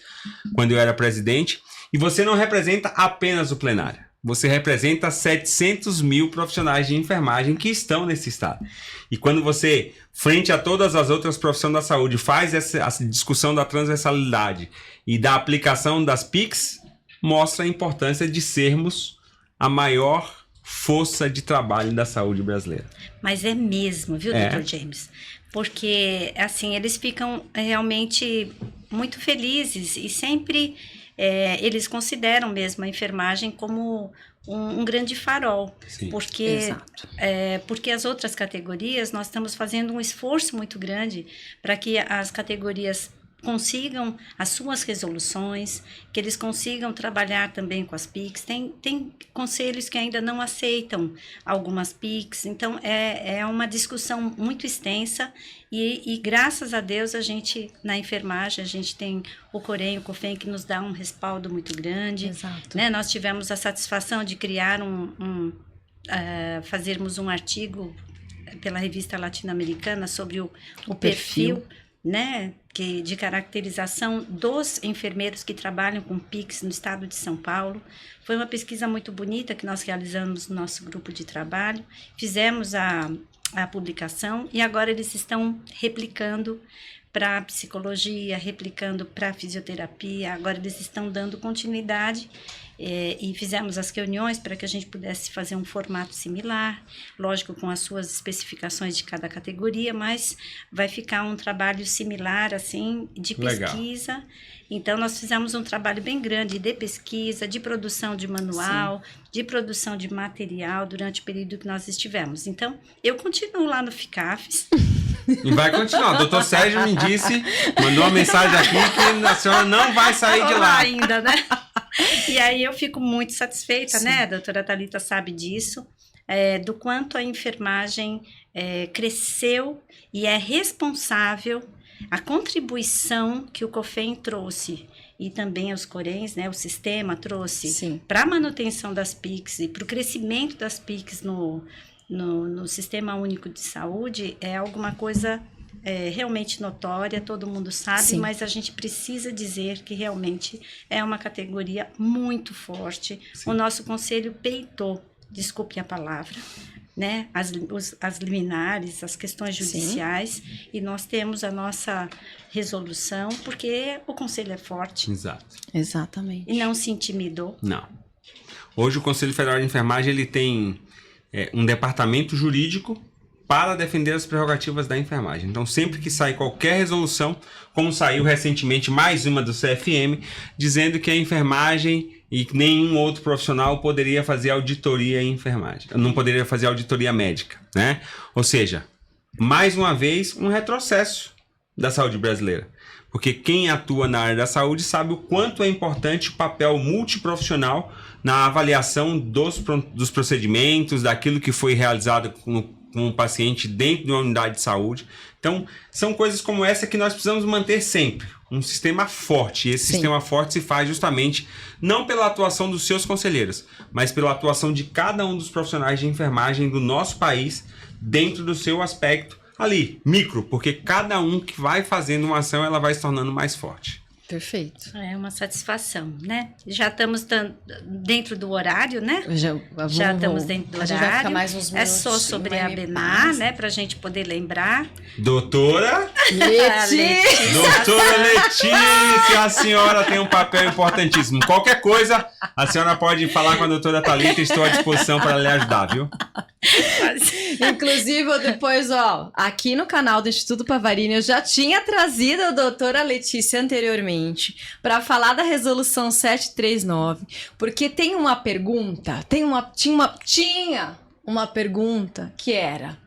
quando eu era presidente. E você não representa apenas o plenário, você representa 700 mil profissionais de enfermagem que estão nesse estado. E quando você, frente a todas as outras profissões da saúde, faz essa discussão da transversalidade e da aplicação das PICs, mostra a importância de sermos a maior força de trabalho da saúde brasileira. Mas é mesmo, viu, Dr. James? Porque, assim, eles ficam realmente muito felizes e sempre eles consideram mesmo a enfermagem como um grande farol. Sim. Porque as outras categorias, nós estamos fazendo um esforço muito grande para que as categorias consigam as suas resoluções, que eles consigam trabalhar também com as PICs. Tem conselhos que ainda não aceitam algumas PICs, então é uma discussão muito extensa e graças a Deus a gente, na enfermagem, a gente tem o Corém, o COFEM, que nos dá um respaldo muito grande. Exato. Né? Nós tivemos a satisfação de criar fazermos um artigo pela revista latino-americana sobre o perfil, né, de caracterização dos enfermeiros que trabalham com PICs no estado de São Paulo. Foi uma pesquisa muito bonita que nós realizamos no nosso grupo de trabalho, fizemos a publicação e agora eles estão replicando para psicologia, replicando para fisioterapia, agora eles estão dando continuidade e fizemos as reuniões para que a gente pudesse fazer um formato similar, lógico com as suas especificações de cada categoria, mas vai ficar um trabalho similar assim de pesquisa. Legal. Então nós fizemos um trabalho bem grande de pesquisa, de produção de manual, sim, de produção de material durante o período que nós estivemos. Então eu continuo lá no FICAFES. E vai continuar. O doutor Sérgio me disse, mandou uma mensagem aqui que a senhora não vai sair de lá ainda, né? E aí eu fico muito satisfeita, sim, né? A doutora Thalita sabe disso, do quanto a enfermagem cresceu e é responsável, a contribuição que o COFEM trouxe e também os Coréns, né? O sistema trouxe para a manutenção das PICs e para o crescimento das PICs no Sistema Único de Saúde é alguma coisa realmente notória, todo mundo sabe, sim, mas a gente precisa dizer que realmente é uma categoria muito forte. Sim. O nosso conselho peitou, desculpe a palavra, né, as liminares, as questões judiciais, sim, e nós temos a nossa resolução, porque o conselho é forte. Exato. Exatamente. E não se intimidou. Não. Hoje o Conselho Federal de Enfermagem ele tem um departamento jurídico para defender as prerrogativas da enfermagem. Então, sempre que sai qualquer resolução, como saiu recentemente mais uma do CFM, dizendo que a enfermagem e nenhum outro profissional poderia fazer auditoria em enfermagem, não poderia fazer auditoria médica, né? Ou seja, mais uma vez, um retrocesso da saúde brasileira. Porque quem atua na área da saúde sabe o quanto é importante o papel multiprofissional na avaliação dos procedimentos, daquilo que foi realizado com o paciente dentro de uma unidade de saúde. Então, são coisas como essa que nós precisamos manter sempre. Um sistema forte. E esse, sim, sistema forte se faz justamente não pela atuação dos seus conselheiros, mas pela atuação de cada um dos profissionais de enfermagem do nosso país dentro do seu aspecto ali, micro, porque cada um que vai fazendo uma ação, ela vai se tornando mais forte. Perfeito. É uma satisfação, né? Já estamos dentro do horário, né? Já estamos dentro do horário. A gente vai ficar mais uns minutos. É só sobre a BENAR, né? Para a gente poder lembrar. Doutora Letícia. Doutora Letícia, a senhora tem um papel importantíssimo. Qualquer coisa, a senhora pode falar com a doutora Thalita, estou à disposição para lhe ajudar, viu? Inclusive, depois, aqui no canal do Instituto Pavarini, eu já tinha trazido a doutora Letícia anteriormente para falar da resolução 739, porque tem uma pergunta, tinha uma pergunta que era: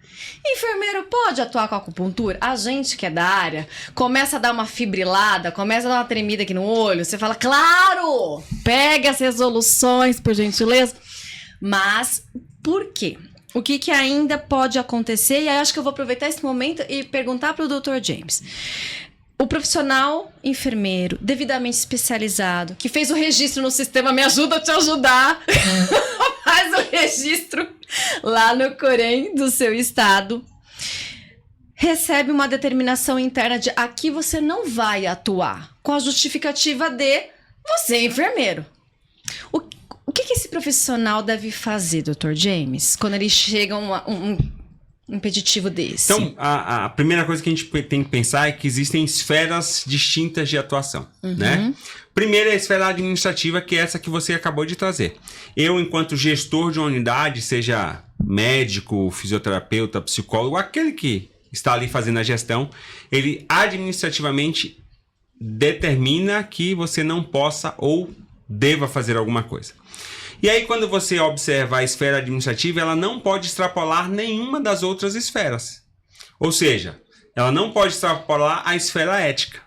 enfermeiro pode atuar com acupuntura? A gente que é da área começa a dar uma fibrilada, começa a dar uma tremida aqui no olho. Você fala, claro! Pega as resoluções, por gentileza. Mas por quê? O que ainda pode acontecer? E aí acho que eu vou aproveitar esse momento e perguntar para o Dr. James. O profissional enfermeiro devidamente especializado, que fez o registro no sistema, me ajuda a te ajudar, faz o registro lá no Corém do seu estado, recebe uma determinação interna de aqui você não vai atuar, com a justificativa de você é enfermeiro. O que esse profissional deve fazer, Dr. James, quando ele chega a um impeditivo desse? Então, a primeira coisa que a gente tem que pensar é que existem esferas distintas de atuação, né? Primeiro é a esfera administrativa, que é essa que você acabou de trazer. Eu, enquanto gestor de uma unidade, seja médico, fisioterapeuta, psicólogo, aquele que está ali fazendo a gestão, ele administrativamente determina que você não possa ou deva fazer alguma coisa. E aí, quando você observa a esfera administrativa, ela não pode extrapolar nenhuma das outras esferas. Ou seja, ela não pode extrapolar a esfera ética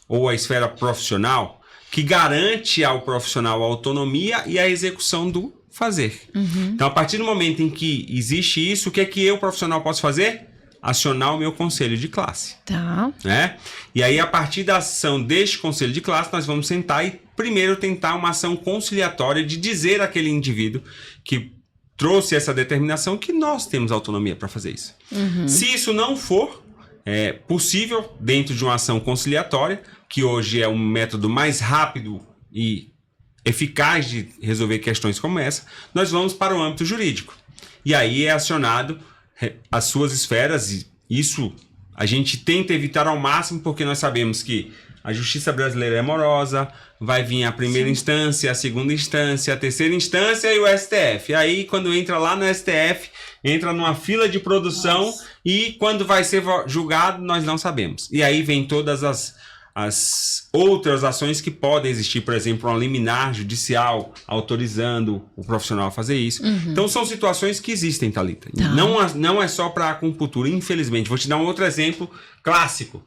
ou a esfera profissional, que garante ao profissional a autonomia e a execução do fazer. Então, a partir do momento em que existe isso, o que é que eu, profissional, posso fazer? Acionar o meu conselho de classe. Tá. Né? E aí, a partir da ação deste conselho de classe, nós vamos sentar e primeiro tentar uma ação conciliatória de dizer àquele indivíduo que trouxe essa determinação que nós temos autonomia para fazer isso. Se isso não for possível dentro de uma ação conciliatória, que hoje é um método mais rápido e eficaz de resolver questões como essa, nós vamos para o âmbito jurídico. E aí é acionado as suas esferas, e isso a gente tenta evitar ao máximo, porque nós sabemos que a justiça brasileira é morosa, vai vir a primeira instância, a segunda instância, a terceira instância e o STF. Aí, quando entra lá no STF, entra numa fila de produção e quando vai ser julgado, nós não sabemos. E aí vem todas as outras ações que podem existir, por exemplo, uma liminar judicial autorizando o profissional a fazer isso. Então, são situações que existem, Thalita. Tá. Não é só para a acupuntura, infelizmente. Vou te dar um outro exemplo clássico.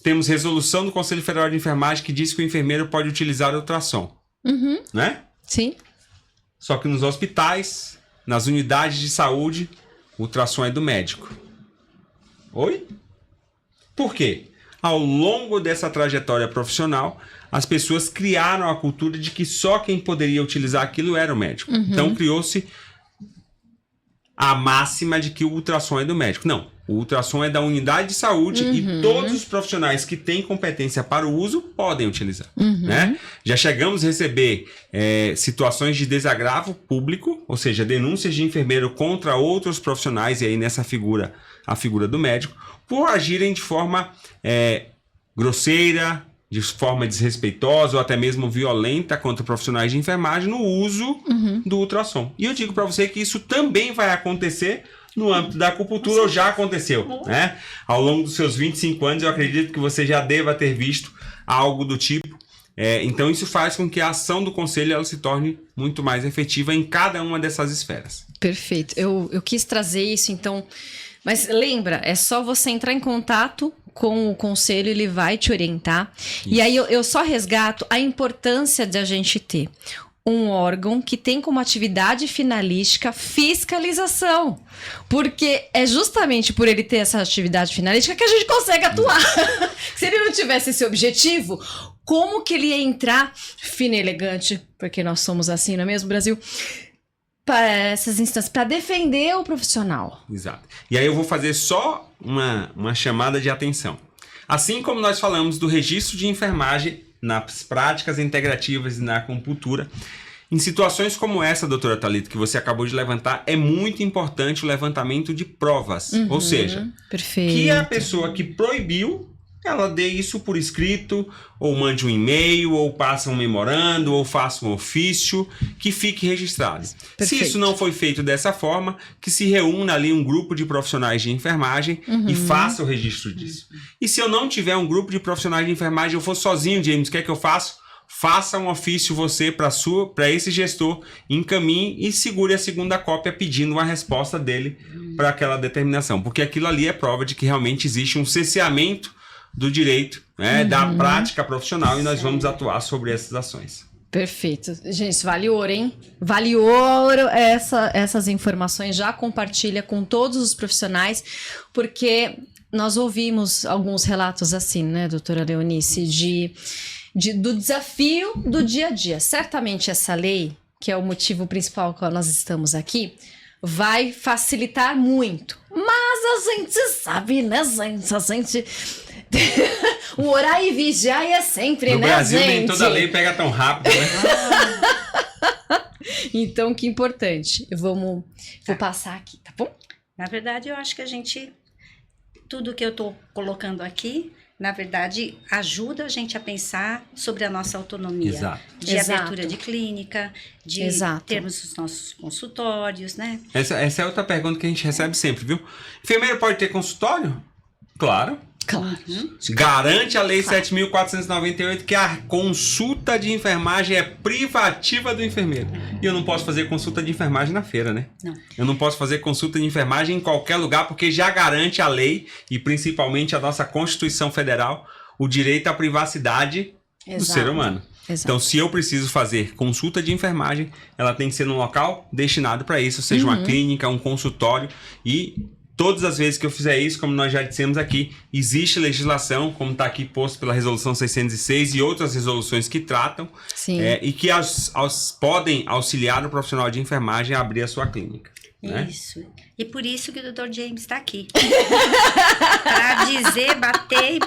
Temos resolução do Conselho Federal de Enfermagem que diz que o enfermeiro pode utilizar ultrassom. Né? Sim. Só que nos hospitais, nas unidades de saúde, o ultrassom é do médico. Oi? Por quê? Ao longo dessa trajetória profissional, as pessoas criaram a cultura de que só quem poderia utilizar aquilo era o médico. Então, criou-se a máxima de que o ultrassom é do médico. Não, o ultrassom é da unidade de saúde e todos os profissionais que têm competência para o uso podem utilizar. Né? Já chegamos a receber situações de desagravo público, ou seja, denúncias de enfermeiro contra outros profissionais, e aí nessa figura, a figura do médico, por agirem de forma grosseira, de forma desrespeitosa ou até mesmo violenta contra profissionais de enfermagem no uso do ultrassom. E eu digo para você que isso também vai acontecer no âmbito da acupuntura, ou já aconteceu. Né? Ao longo dos seus 25 anos, eu acredito que você já deva ter visto algo do tipo. Então, isso faz com que a ação do conselho ela se torne muito mais efetiva em cada uma dessas esferas. Perfeito. Eu quis trazer isso, então... Mas lembra, é só você entrar em contato com o conselho, ele vai te orientar. Isso. E aí eu só resgato a importância de a gente ter um órgão que tem como atividade finalística fiscalização. Porque é justamente por ele ter essa atividade finalística que a gente consegue atuar. Se ele não tivesse esse objetivo, como que ele ia entrar fino e elegante? Porque nós somos assim, não é mesmo, Brasil? Para essas instâncias, para defender o profissional. Exato. E aí eu vou fazer só uma chamada de atenção. Assim como nós falamos do registro de enfermagem nas práticas integrativas e na acupuntura, em situações como essa, doutora Thalita, que você acabou de levantar, é muito importante o levantamento de provas. Ou seja, perfeito. Que a pessoa que proibiu, ela dê isso por escrito, ou mande um e-mail, ou passe um memorando, ou faça um ofício, que fique registrado. Perfeito. Se isso não foi feito dessa forma, que se reúna ali um grupo de profissionais de enfermagem e faça o registro disso. E se eu não tiver um grupo de profissionais de enfermagem, eu for sozinho, James, o que é que eu faço? faça um ofício você para esse gestor, encaminhe e segure a segunda cópia pedindo uma resposta dele para aquela determinação. Porque aquilo ali é prova de que realmente existe um cerceamento do direito, né, da prática profissional, e nós vamos atuar sobre essas ações. Perfeito. Gente, vale ouro, hein? Vale ouro essas informações. Já compartilha com todos os profissionais, porque nós ouvimos alguns relatos assim, né, doutora Leonice, do desafio do dia a dia. Certamente essa lei, que é o motivo principal que nós estamos aqui, vai facilitar muito. Mas a gente sabe, né, gente? A gente... o orar e vigiar é sempre, no né, Brasil, gente? nem toda lei pega tão rápido, né? Então, que importante. Vou passar aqui, tá bom? Na verdade, eu acho que tudo que eu estou colocando aqui, na verdade, ajuda a gente a pensar sobre a nossa autonomia. Exato. De abertura de clínica, de termos os nossos consultórios, né? Essa é outra pergunta que a gente recebe sempre, viu? Enfermeiro pode ter consultório? Claro. Claro. Garante a Lei 7.498 que a consulta de enfermagem é privativa do enfermeiro. E eu não posso fazer consulta de enfermagem na feira, né? Não. Eu não posso fazer consulta de enfermagem em qualquer lugar, porque já garante a lei e principalmente a nossa Constituição Federal o direito à privacidade do ser humano. Exato. Então, se eu preciso fazer consulta de enfermagem, ela tem que ser num local destinado para isso, seja uma clínica, um consultório, e todas as vezes que eu fizer isso, como nós já dissemos aqui, existe legislação, como está aqui posto pela Resolução 606 e outras resoluções que tratam, e que podem auxiliar o profissional de enfermagem a abrir a sua clínica. Né? Isso. E por isso que o Dr. James está aqui. Para dizer, bater e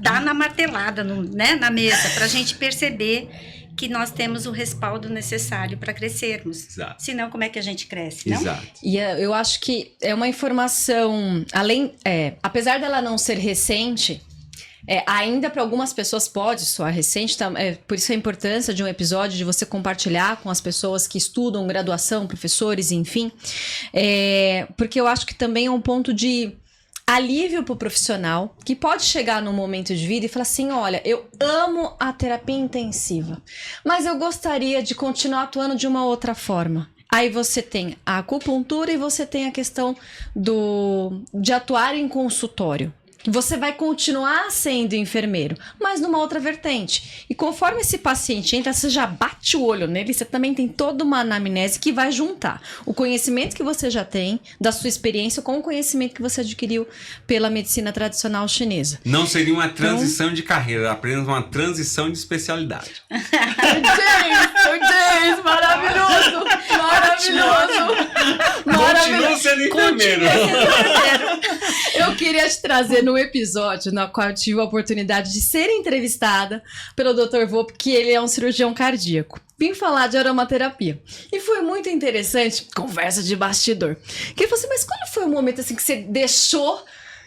dar na martelada, na mesa, para a gente perceber que nós temos o respaldo necessário para crescermos. Exato. Senão, como é que a gente cresce, não? Exato. E eu acho que é uma informação, apesar dela não ser recente, ainda para algumas pessoas pode soar recente, por isso a importância de um episódio, de você compartilhar com as pessoas que estudam graduação, professores, enfim, porque eu acho que também é um ponto de alívio para o profissional que pode chegar num momento de vida e falar assim, olha, eu amo a terapia intensiva, mas eu gostaria de continuar atuando de uma outra forma. Aí você tem a acupuntura e você tem a questão de atuar em consultório. Você vai continuar sendo enfermeiro, mas numa outra vertente. E conforme esse paciente entra, você já bate o olho nele, você também tem toda uma anamnese que vai juntar o conhecimento que você já tem, da sua experiência, com o conhecimento que você adquiriu pela medicina tradicional chinesa. Não seria uma transição de carreira, apenas uma transição de especialidade. James, maravilhoso! Continua sendo enfermeiro. Eu queria te trazer num episódio no qual eu tive a oportunidade de ser entrevistada pelo Dr. Volpe, que ele é um cirurgião cardíaco. Vim falar de aromaterapia. E foi muito interessante, conversa de bastidor. Que ele falou assim, mas quando foi o momento assim que você deixou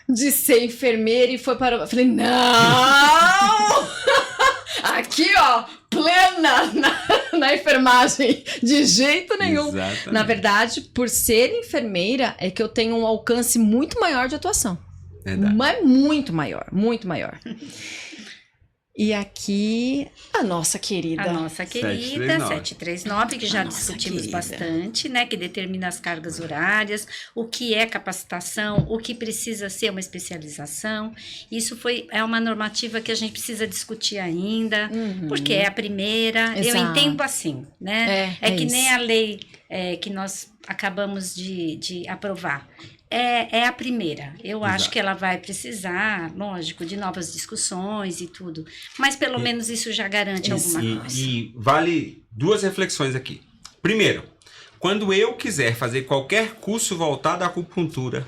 de ser enfermeira e foi para... Eu falei, não! Aqui, ó, plena na enfermagem, de jeito nenhum. Exatamente. Na verdade, por ser enfermeira, é que eu tenho um alcance muito maior de atuação. Verdade. Mas muito maior, muito maior. E aqui, a nossa querida. 739, que já discutimos bastante, né? Que determina as cargas horárias, o que é capacitação, o que precisa ser uma especialização. Isso é uma normativa que a gente precisa discutir ainda, porque é a primeira. Exato. Eu entendo assim, né? É que isso. nem a lei que nós acabamos de aprovar. É a primeira. Eu acho que ela vai precisar, lógico, de novas discussões e tudo. Mas pelo menos isso já garante alguma coisa. E vale duas reflexões aqui. Primeiro, quando eu quiser fazer qualquer curso voltado à acupuntura,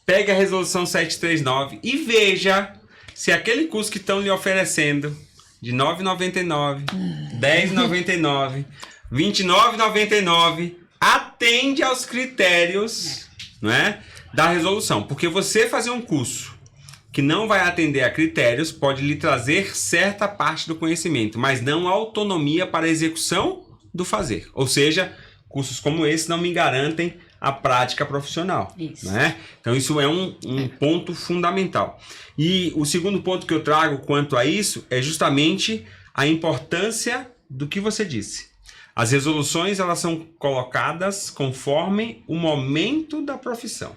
pegue a resolução 739 e veja se aquele curso que estão lhe oferecendo de R$ 9,99, R$ 10,99, R$ 29,99 atende aos critérios, não é, da resolução. Porque você fazer um curso que não vai atender a critérios pode lhe trazer certa parte do conhecimento, mas não autonomia para a execução do fazer. Ou seja, cursos como esse não me garantem a prática profissional. Isso. Né? Então isso é um ponto fundamental. E o segundo ponto que eu trago quanto a isso é justamente a importância do que você disse. As resoluções, elas são colocadas conforme o momento da profissão,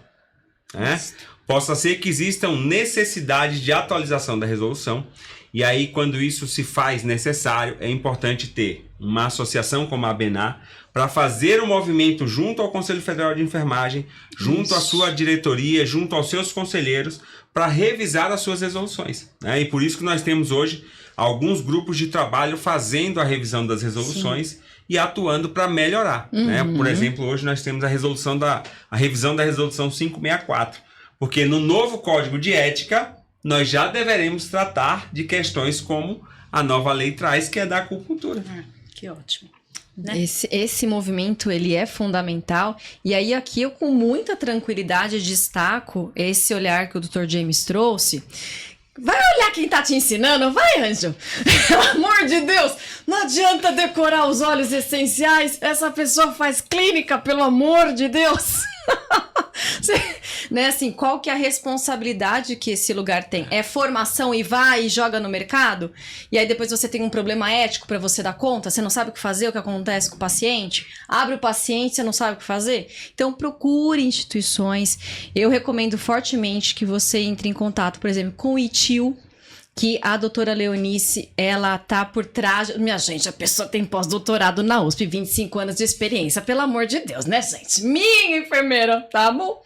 né? Possa ser que existam necessidades de atualização da resolução, e aí quando isso se faz necessário, é importante ter uma associação como a ABENAR para fazer o movimento junto ao Conselho Federal de Enfermagem, junto à sua diretoria, junto aos seus conselheiros, para revisar as suas resoluções, né? E por isso que nós temos hoje alguns grupos de trabalho fazendo a revisão das resoluções. Sim. E atuando para melhorar, né? Por exemplo, hoje nós temos a revisão da resolução 564, porque no novo Código de Ética nós já deveremos tratar de questões como a nova lei traz, que é da acupuntura. Que ótimo. Né? Esse movimento, ele é fundamental, e aí aqui eu com muita tranquilidade destaco esse olhar que o Dr. James trouxe. Vai olhar quem tá te ensinando, vai, Anjo. Pelo amor de Deus, não adianta decorar os óleos essenciais, essa pessoa faz clínica, pelo amor de Deus. Né, assim, qual que é a responsabilidade que esse lugar tem? É formação e vai e joga no mercado? E aí depois você tem um problema ético para você dar conta? Você não sabe o que fazer, o que acontece com o paciente? Abre o paciente, você não sabe o que fazer? Então procure instituições. Eu recomendo fortemente que você entre em contato, por exemplo, com o ITIL, que a doutora Leonice, ela tá por trás... Minha gente, a pessoa tem pós-doutorado na USP, 25 anos de experiência, pelo amor de Deus, né, gente? Minha enfermeira, tá bom?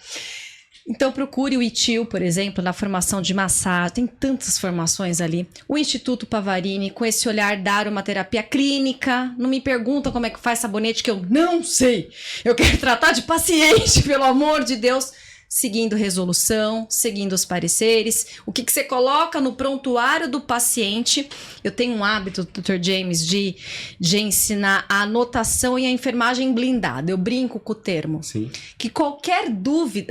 Então procure o ITIL, por exemplo, na formação de massagem, tem tantas formações ali. O Instituto Pavarini, com esse olhar da aromaterapia clínica. Não me pergunta como é que faz sabonete, que eu não sei. Eu quero tratar de paciente, pelo amor de Deus. Seguindo resolução, seguindo os pareceres, o que você coloca no prontuário do paciente. Eu tenho um hábito, Dr. James, de ensinar a anotação e a enfermagem blindada. Eu brinco com o termo. Sim. Que qualquer dúvida...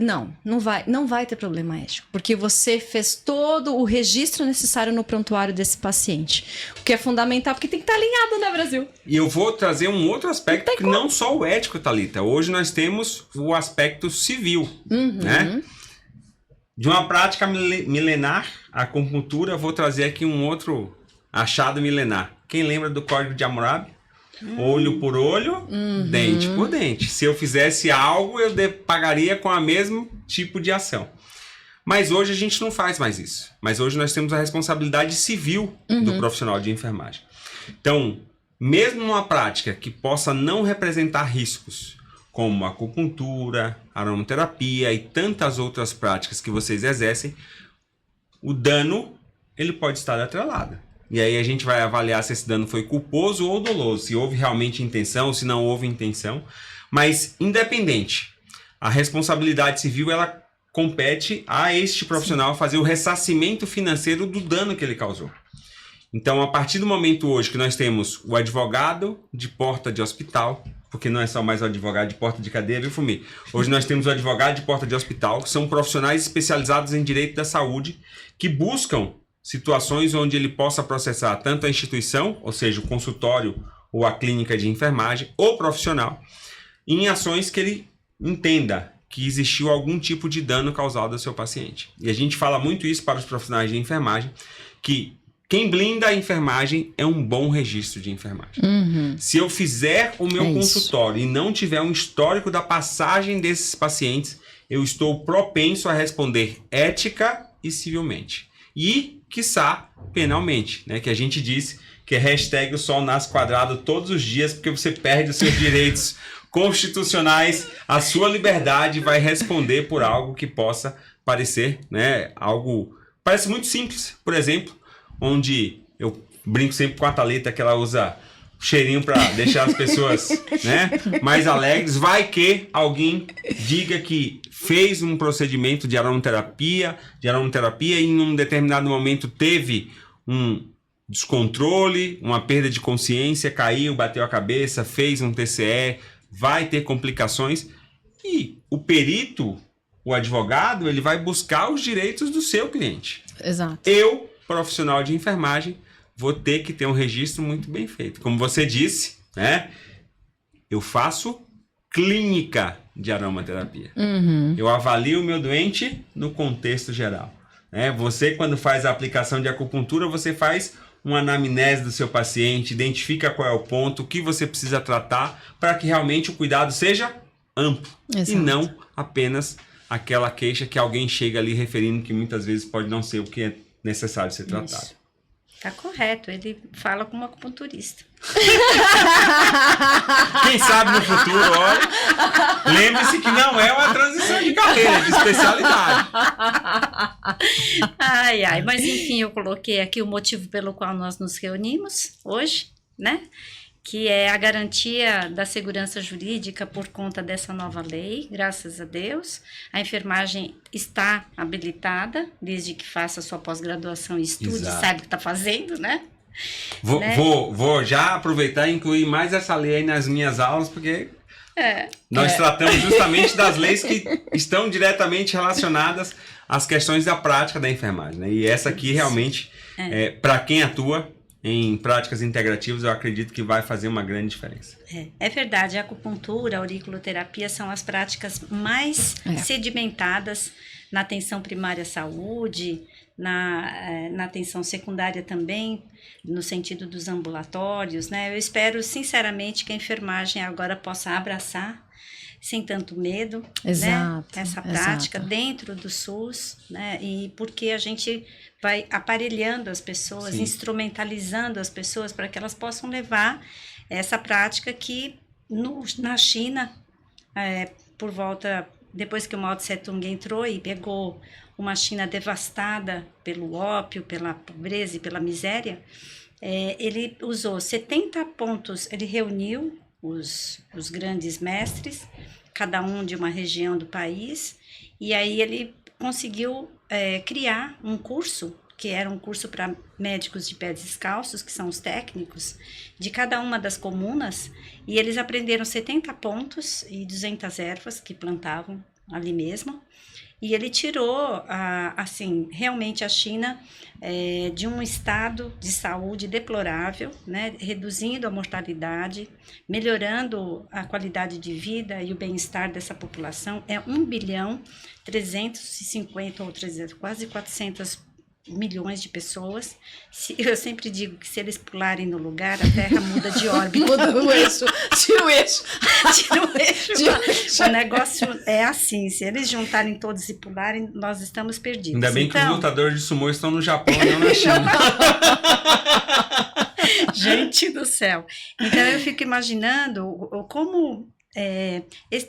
Não vai ter problema ético, porque você fez todo o registro necessário no prontuário desse paciente. O que é fundamental, porque tem que estar alinhado, né, Brasil? E eu vou trazer um outro aspecto, que não só o ético, Thalita. Hoje nós temos o aspecto civil, né? De uma prática milenar, a acupuntura, vou trazer aqui um outro achado milenar. Quem lembra do Código de Hammurabi? Olho por olho, dente por dente. Se eu fizesse algo, eu pagaria com o mesmo tipo de ação. Mas hoje a gente não faz mais isso. Mas hoje nós temos a responsabilidade civil do profissional de enfermagem. Então, mesmo numa prática que possa não representar riscos, como acupuntura, aromaterapia e tantas outras práticas que vocês exercem, o dano, ele pode estar atrelado. E aí a gente vai avaliar se esse dano foi culposo ou doloso, se houve realmente intenção, se não houve intenção. Mas, independente, a responsabilidade civil, ela compete a este profissional fazer o ressarcimento financeiro do dano que ele causou. Então, a partir do momento hoje que nós temos o advogado de porta de hospital, porque não é só mais o advogado de porta de cadeia, viu, Fumi? Hoje nós temos o advogado de porta de hospital, que são profissionais especializados em direito da saúde, que buscam situações onde ele possa processar tanto a instituição, ou seja, o consultório ou a clínica de enfermagem, ou profissional, em ações que ele entenda que existiu algum tipo de dano causado ao seu paciente. E a gente fala muito isso para os profissionais de enfermagem, que quem blinda a enfermagem é um bom registro de enfermagem. Se eu fizer o meu consultório e não tiver um histórico da passagem desses pacientes, eu estou propenso a responder ética e civilmente. E, quiçá, penalmente, né? Que a gente disse que é hashtag o sol nasce quadrado todos os dias, porque você perde os seus direitos constitucionais, a sua liberdade vai responder por algo que possa parecer, né? Algo... Parece muito simples, por exemplo, onde eu brinco sempre com a Thalita, que ela usa cheirinho para deixar as pessoas, né, mais alegres. Vai que alguém diga que fez um procedimento de aromaterapia e em um determinado momento teve um descontrole, uma perda de consciência, caiu, bateu a cabeça, fez um TCE, vai ter complicações. E o perito, o advogado, ele vai buscar os direitos do seu cliente. Exato. Eu, profissional de enfermagem, vou ter que ter um registro muito bem feito. Como você disse, né? Eu faço clínica de aromaterapia. Eu avalio o meu doente no contexto geral. Né? Você, quando faz a aplicação de acupuntura, você faz uma anamnese do seu paciente, identifica qual é o ponto, o que você precisa tratar, para que realmente o cuidado seja amplo. Exato. E não apenas aquela queixa que alguém chega ali referindo que muitas vezes pode não ser o que é necessário ser tratado. Isso. Tá correto, ele fala como acupunturista. Quem sabe no futuro, olha, lembre-se que não é uma transição de carreira, de especialidade. Ai, mas enfim, eu coloquei aqui o motivo pelo qual nós nos reunimos hoje, né? Que é a garantia da segurança jurídica por conta dessa nova lei, graças a Deus. A enfermagem está habilitada, desde que faça sua pós-graduação e estude, Exato. sabe o que está fazendo, né? Vou já aproveitar e incluir mais essa lei aí nas minhas aulas, porque nós tratamos justamente das leis que estão diretamente relacionadas às questões da prática da enfermagem, né? E essa aqui realmente, para quem atua em práticas integrativas, eu acredito que vai fazer uma grande diferença. É verdade, a acupuntura, a auriculoterapia são as práticas mais sedimentadas na atenção primária à saúde, na atenção secundária também, no sentido dos ambulatórios, né? Eu espero, sinceramente, que a enfermagem agora possa abraçar, sem tanto medo, Exato, né? Essa prática exato. dentro do SUS, né? E porque a gente vai aparelhando as pessoas, Sim. instrumentalizando as pessoas para que elas possam levar essa prática que na China, por volta, depois que o Mao Tse Tung entrou e pegou uma China devastada pelo ópio, pela pobreza e pela miséria, ele usou 70 pontos, ele reuniu os grandes mestres, cada um de uma região do país, e aí ele conseguiu criar um curso, que era um curso para médicos de pés descalços, que são os técnicos, de cada uma das comunas, e eles aprenderam 70 pontos e 200 ervas que plantavam ali mesmo, e ele tirou, assim, realmente a China de um estado de saúde deplorável, né, reduzindo a mortalidade, melhorando a qualidade de vida e o bem-estar dessa população. É 1.350 ou 300, quase 400 milhões de pessoas. Eu sempre digo que se eles pularem no lugar, a Terra muda de órbita. Muda o eixo, tira o eixo. Tira o eixo. Tira o eixo. O negócio é assim, se eles juntarem todos e pularem, nós estamos perdidos. Ainda bem que os lutadores de sumô estão no Japão e não na China. Gente do céu. Então eu fico imaginando como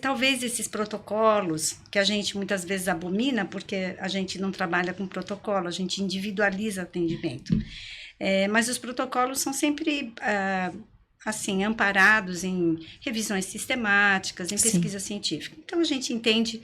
talvez esses protocolos que a gente muitas vezes abomina, porque a gente não trabalha com protocolo, a gente individualiza atendimento. Mas os protocolos são sempre assim, amparados em revisões sistemáticas, em pesquisa científica. Então, a gente entende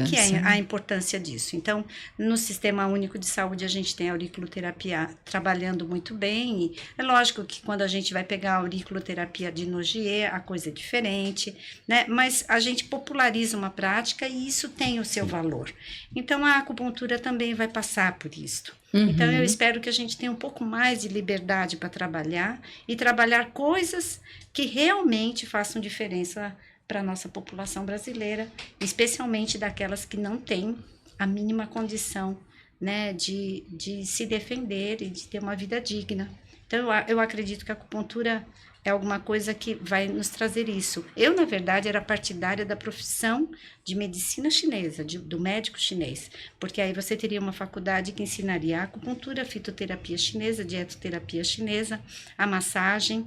que é a importância disso. Então, no Sistema Único de Saúde, a gente tem a auriculoterapia trabalhando muito bem. E é lógico que quando a gente vai pegar a auriculoterapia de Nogier, a coisa é diferente, né? Mas a gente populariza uma prática e isso tem o seu valor. Então, a acupuntura também vai passar por isso. Então, eu espero que a gente tenha um pouco mais de liberdade para trabalhar e trabalhar coisas que realmente façam diferença para a nossa população brasileira, especialmente daquelas que não têm a mínima condição, né, de se defender e de ter uma vida digna. Então, eu acredito que a acupuntura é alguma coisa que vai nos trazer isso. Eu, na verdade, era partidária da profissão de medicina chinesa, do médico chinês, porque aí você teria uma faculdade que ensinaria a acupuntura, a fitoterapia chinesa, a dietoterapia chinesa, a massagem,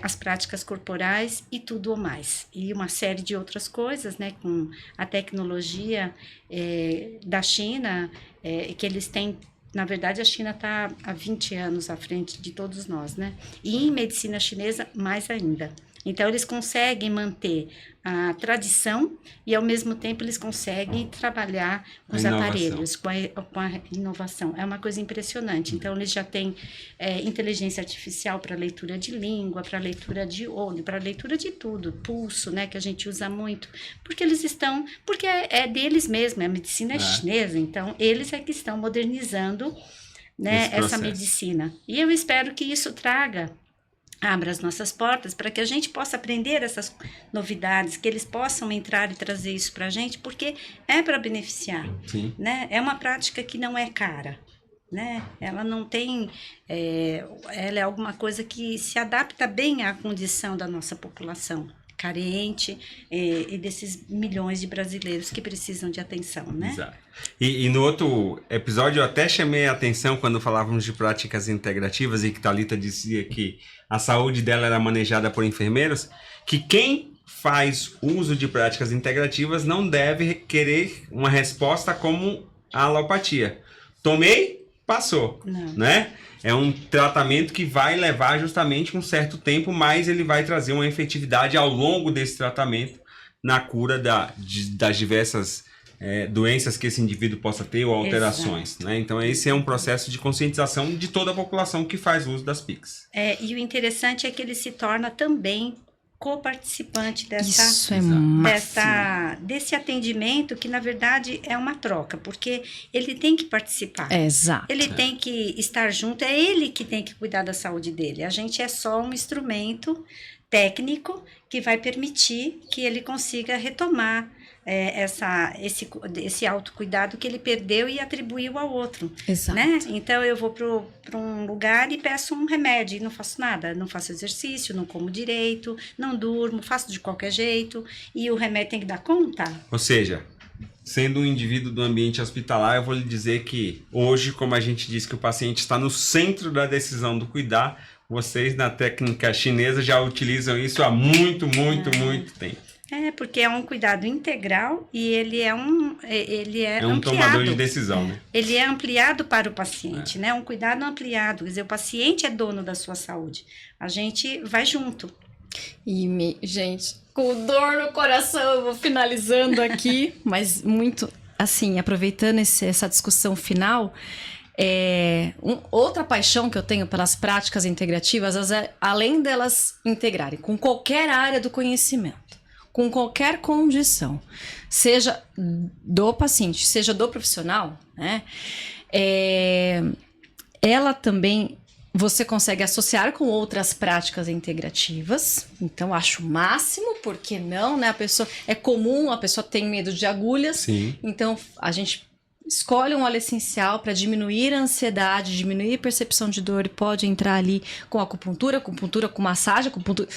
as práticas corporais e tudo o mais. E uma série de outras coisas, né, com a tecnologia da China, que eles têm. Na verdade, a China está há 20 anos à frente de todos nós, né? E em medicina chinesa, mais ainda. Então, eles conseguem manter a tradição e, ao mesmo tempo, eles conseguem trabalhar com os aparelhos, com a inovação. É uma coisa impressionante. Então, eles já têm inteligência artificial para leitura de língua, para leitura de olho, para leitura de tudo, pulso, né, que a gente usa muito, porque eles estão, porque é deles mesmo, a medicina é chinesa, então, eles é que estão modernizando, né, essa medicina. E eu espero que isso abra as nossas portas para que a gente possa aprender essas novidades, que eles possam entrar e trazer isso para a gente, porque é para beneficiar, né? É uma prática que não é cara, né? Ela não tem, ela é alguma coisa que se adapta bem à condição da nossa população carente e desses milhões de brasileiros que precisam de atenção, né? Exato. E no outro episódio eu até chamei a atenção quando falávamos de práticas integrativas e que Thalita dizia que a saúde dela era manejada por enfermeiros, que quem faz uso de práticas integrativas não deve querer uma resposta como a alopatia. Tomei, passou, né? É um tratamento que vai levar justamente um certo tempo, mas ele vai trazer uma efetividade ao longo desse tratamento na cura das diversas doenças que esse indivíduo possa ter ou alterações, né? Então esse é um processo de conscientização de toda a população que faz uso das PICs. E o interessante é que ele se torna também coparticipante desse atendimento, que na verdade é uma troca, porque ele tem que participar. Exato. Ele tem que estar junto, é ele que tem que cuidar da saúde dele. A gente é só um instrumento técnico que vai permitir que ele consiga retomar esse autocuidado que ele perdeu e atribuiu ao outro. Exato. Né? Então eu vou para um lugar e peço um remédio e não faço nada, não faço exercício, não como direito, não durmo, faço de qualquer jeito e o remédio tem que dar conta. Ou seja, sendo um indivíduo do ambiente hospitalar, eu vou lhe dizer que hoje, como a gente diz que o paciente está no centro da decisão do cuidar, vocês na técnica chinesa já utilizam isso há muito tempo. Porque é um cuidado integral e ele é um ampliado. Tomador de decisão, né? Ele é ampliado para o paciente, né? Um cuidado ampliado. Quer dizer, o paciente é dono da sua saúde. A gente vai junto. Gente, com dor no coração, eu vou finalizando aqui, mas muito, assim, aproveitando essa discussão final, outra paixão que eu tenho pelas práticas integrativas, além delas integrarem com qualquer área do conhecimento, com qualquer condição, seja do paciente, seja do profissional, né? Ela também, você consegue associar com outras práticas integrativas, então acho o máximo, porque não, né? É comum, a pessoa tem medo de agulhas, sim. Então a gente escolhe um óleo essencial para diminuir a ansiedade, diminuir a percepção de dor, e pode entrar ali com acupuntura com massagem, acupuntura.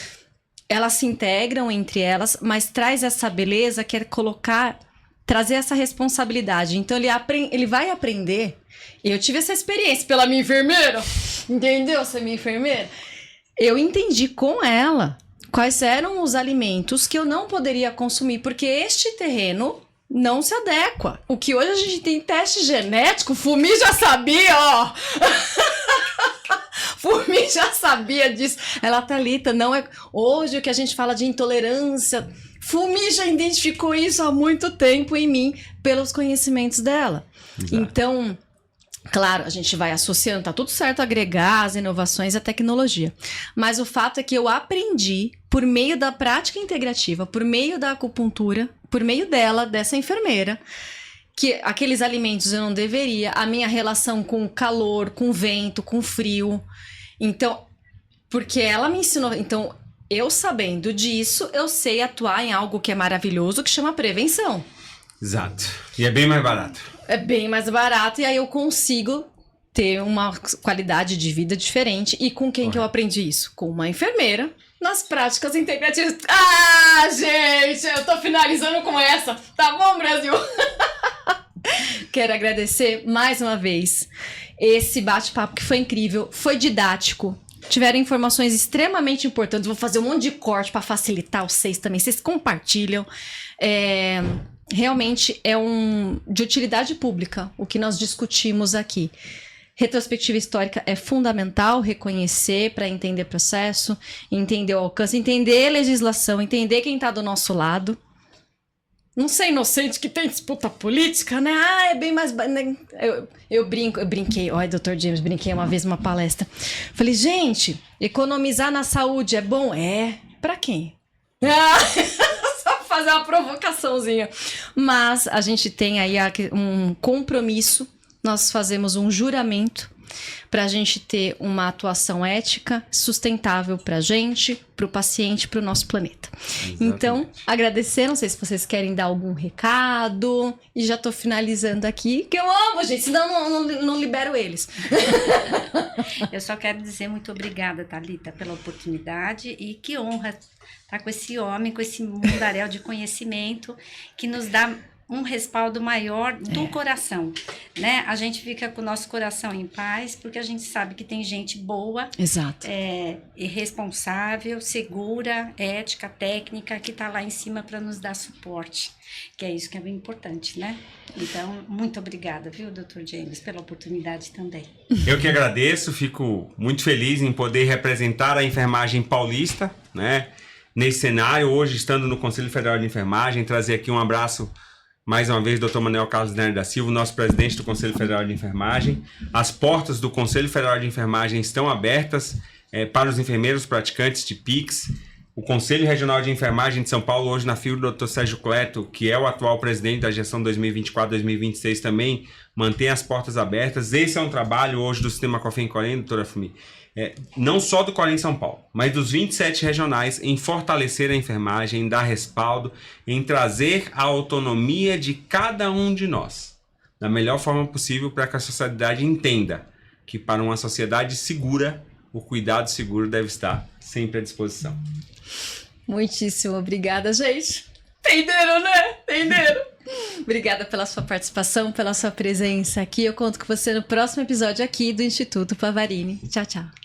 Elas se integram entre elas, mas traz essa beleza, quer trazer essa responsabilidade. Então ele vai aprender. Eu tive essa experiência pela minha enfermeira, entendeu? Você é minha enfermeira. Eu entendi com ela quais eram os alimentos que eu não poderia consumir, porque este terreno não se adequa. O que hoje a gente tem teste genético, Fumi já sabia, ó. Fumi já sabia disso. Ela, Thalita, não é... Hoje o que a gente fala de intolerância, Fumi já identificou isso há muito tempo em mim, pelos conhecimentos dela. Exato. Então, claro, a gente vai associando, tá tudo certo, agregar as inovações e a tecnologia. Mas o fato é que eu aprendi, por meio da prática integrativa, por meio da acupuntura, por meio dessa enfermeira, que aqueles alimentos eu não deveria, a minha relação com o calor, com o vento, com o frio. Então, porque ela me ensinou. Então, eu sabendo disso, eu sei atuar em algo que é maravilhoso, que chama prevenção. Exato. E é bem mais barato. É bem mais barato, e aí eu consigo ter uma qualidade de vida diferente. E com quem que eu aprendi isso? Com uma enfermeira, nas práticas integrativas. Ah, gente, eu tô finalizando com essa. Tá bom, Brasil? Quero agradecer mais uma vez esse bate-papo que foi incrível, foi didático. Tiveram informações extremamente importantes. Vou fazer um monte de corte para facilitar vocês também. Vocês compartilham. Realmente é de utilidade pública o que nós discutimos aqui. Retrospectiva histórica é fundamental reconhecer para entender processo, entender o alcance, entender legislação, entender quem está do nosso lado. Não ser inocente que tem disputa política, né? Ah, é bem mais... Eu brinquei, olha, Dr. James, brinquei uma vez numa palestra. Falei, gente, economizar na saúde é bom? É. Pra quem? Só pra fazer uma provocaçãozinha. Mas a gente tem aí um compromisso, nós fazemos um juramento para a gente ter uma atuação ética, sustentável para a gente, para o paciente, para o nosso planeta. Exatamente. Então, agradecer, não sei se vocês querem dar algum recado, e já tô finalizando aqui, que eu amo, gente, senão não libero eles. Eu só quero dizer muito obrigada, Thalita, pela oportunidade, e que honra estar com esse homem, com esse mundaréu de conhecimento que nos dá um respaldo maior do coração, né? A gente fica com o nosso coração em paz, porque a gente sabe que tem gente boa, Exato. irresponsável, segura, ética, técnica, que está lá em cima para nos dar suporte, que é isso que é bem importante, né? Então, muito obrigada, viu, Dr. James, pela oportunidade também. Eu que agradeço, fico muito feliz em poder representar a enfermagem paulista, né? Nesse cenário, hoje estando no Conselho Federal de Enfermagem, trazer aqui um abraço mais uma vez, Dr. Manuel Carlos Nery da Silva, nosso presidente do Conselho Federal de Enfermagem. As portas do Conselho Federal de Enfermagem estão abertas para os enfermeiros praticantes de PICS. O Conselho Regional de Enfermagem de São Paulo, hoje na figura do Dr. Sérgio Cleto, que é o atual presidente da gestão 2024-2026, também mantém as portas abertas. Esse é um trabalho hoje do Sistema COFEM Corém, doutora Fumi, não só do Corém São Paulo, mas dos 27 regionais, em fortalecer a enfermagem, em dar respaldo, em trazer a autonomia de cada um de nós, da melhor forma possível, para que a sociedade entenda que para uma sociedade segura, o cuidado seguro deve estar sempre à disposição. Muitíssimo obrigada, gente. Entenderam, né? Entenderam? Obrigada pela sua participação, pela sua presença aqui. Eu conto com você no próximo episódio aqui do Instituto Pavarini. Tchau, tchau.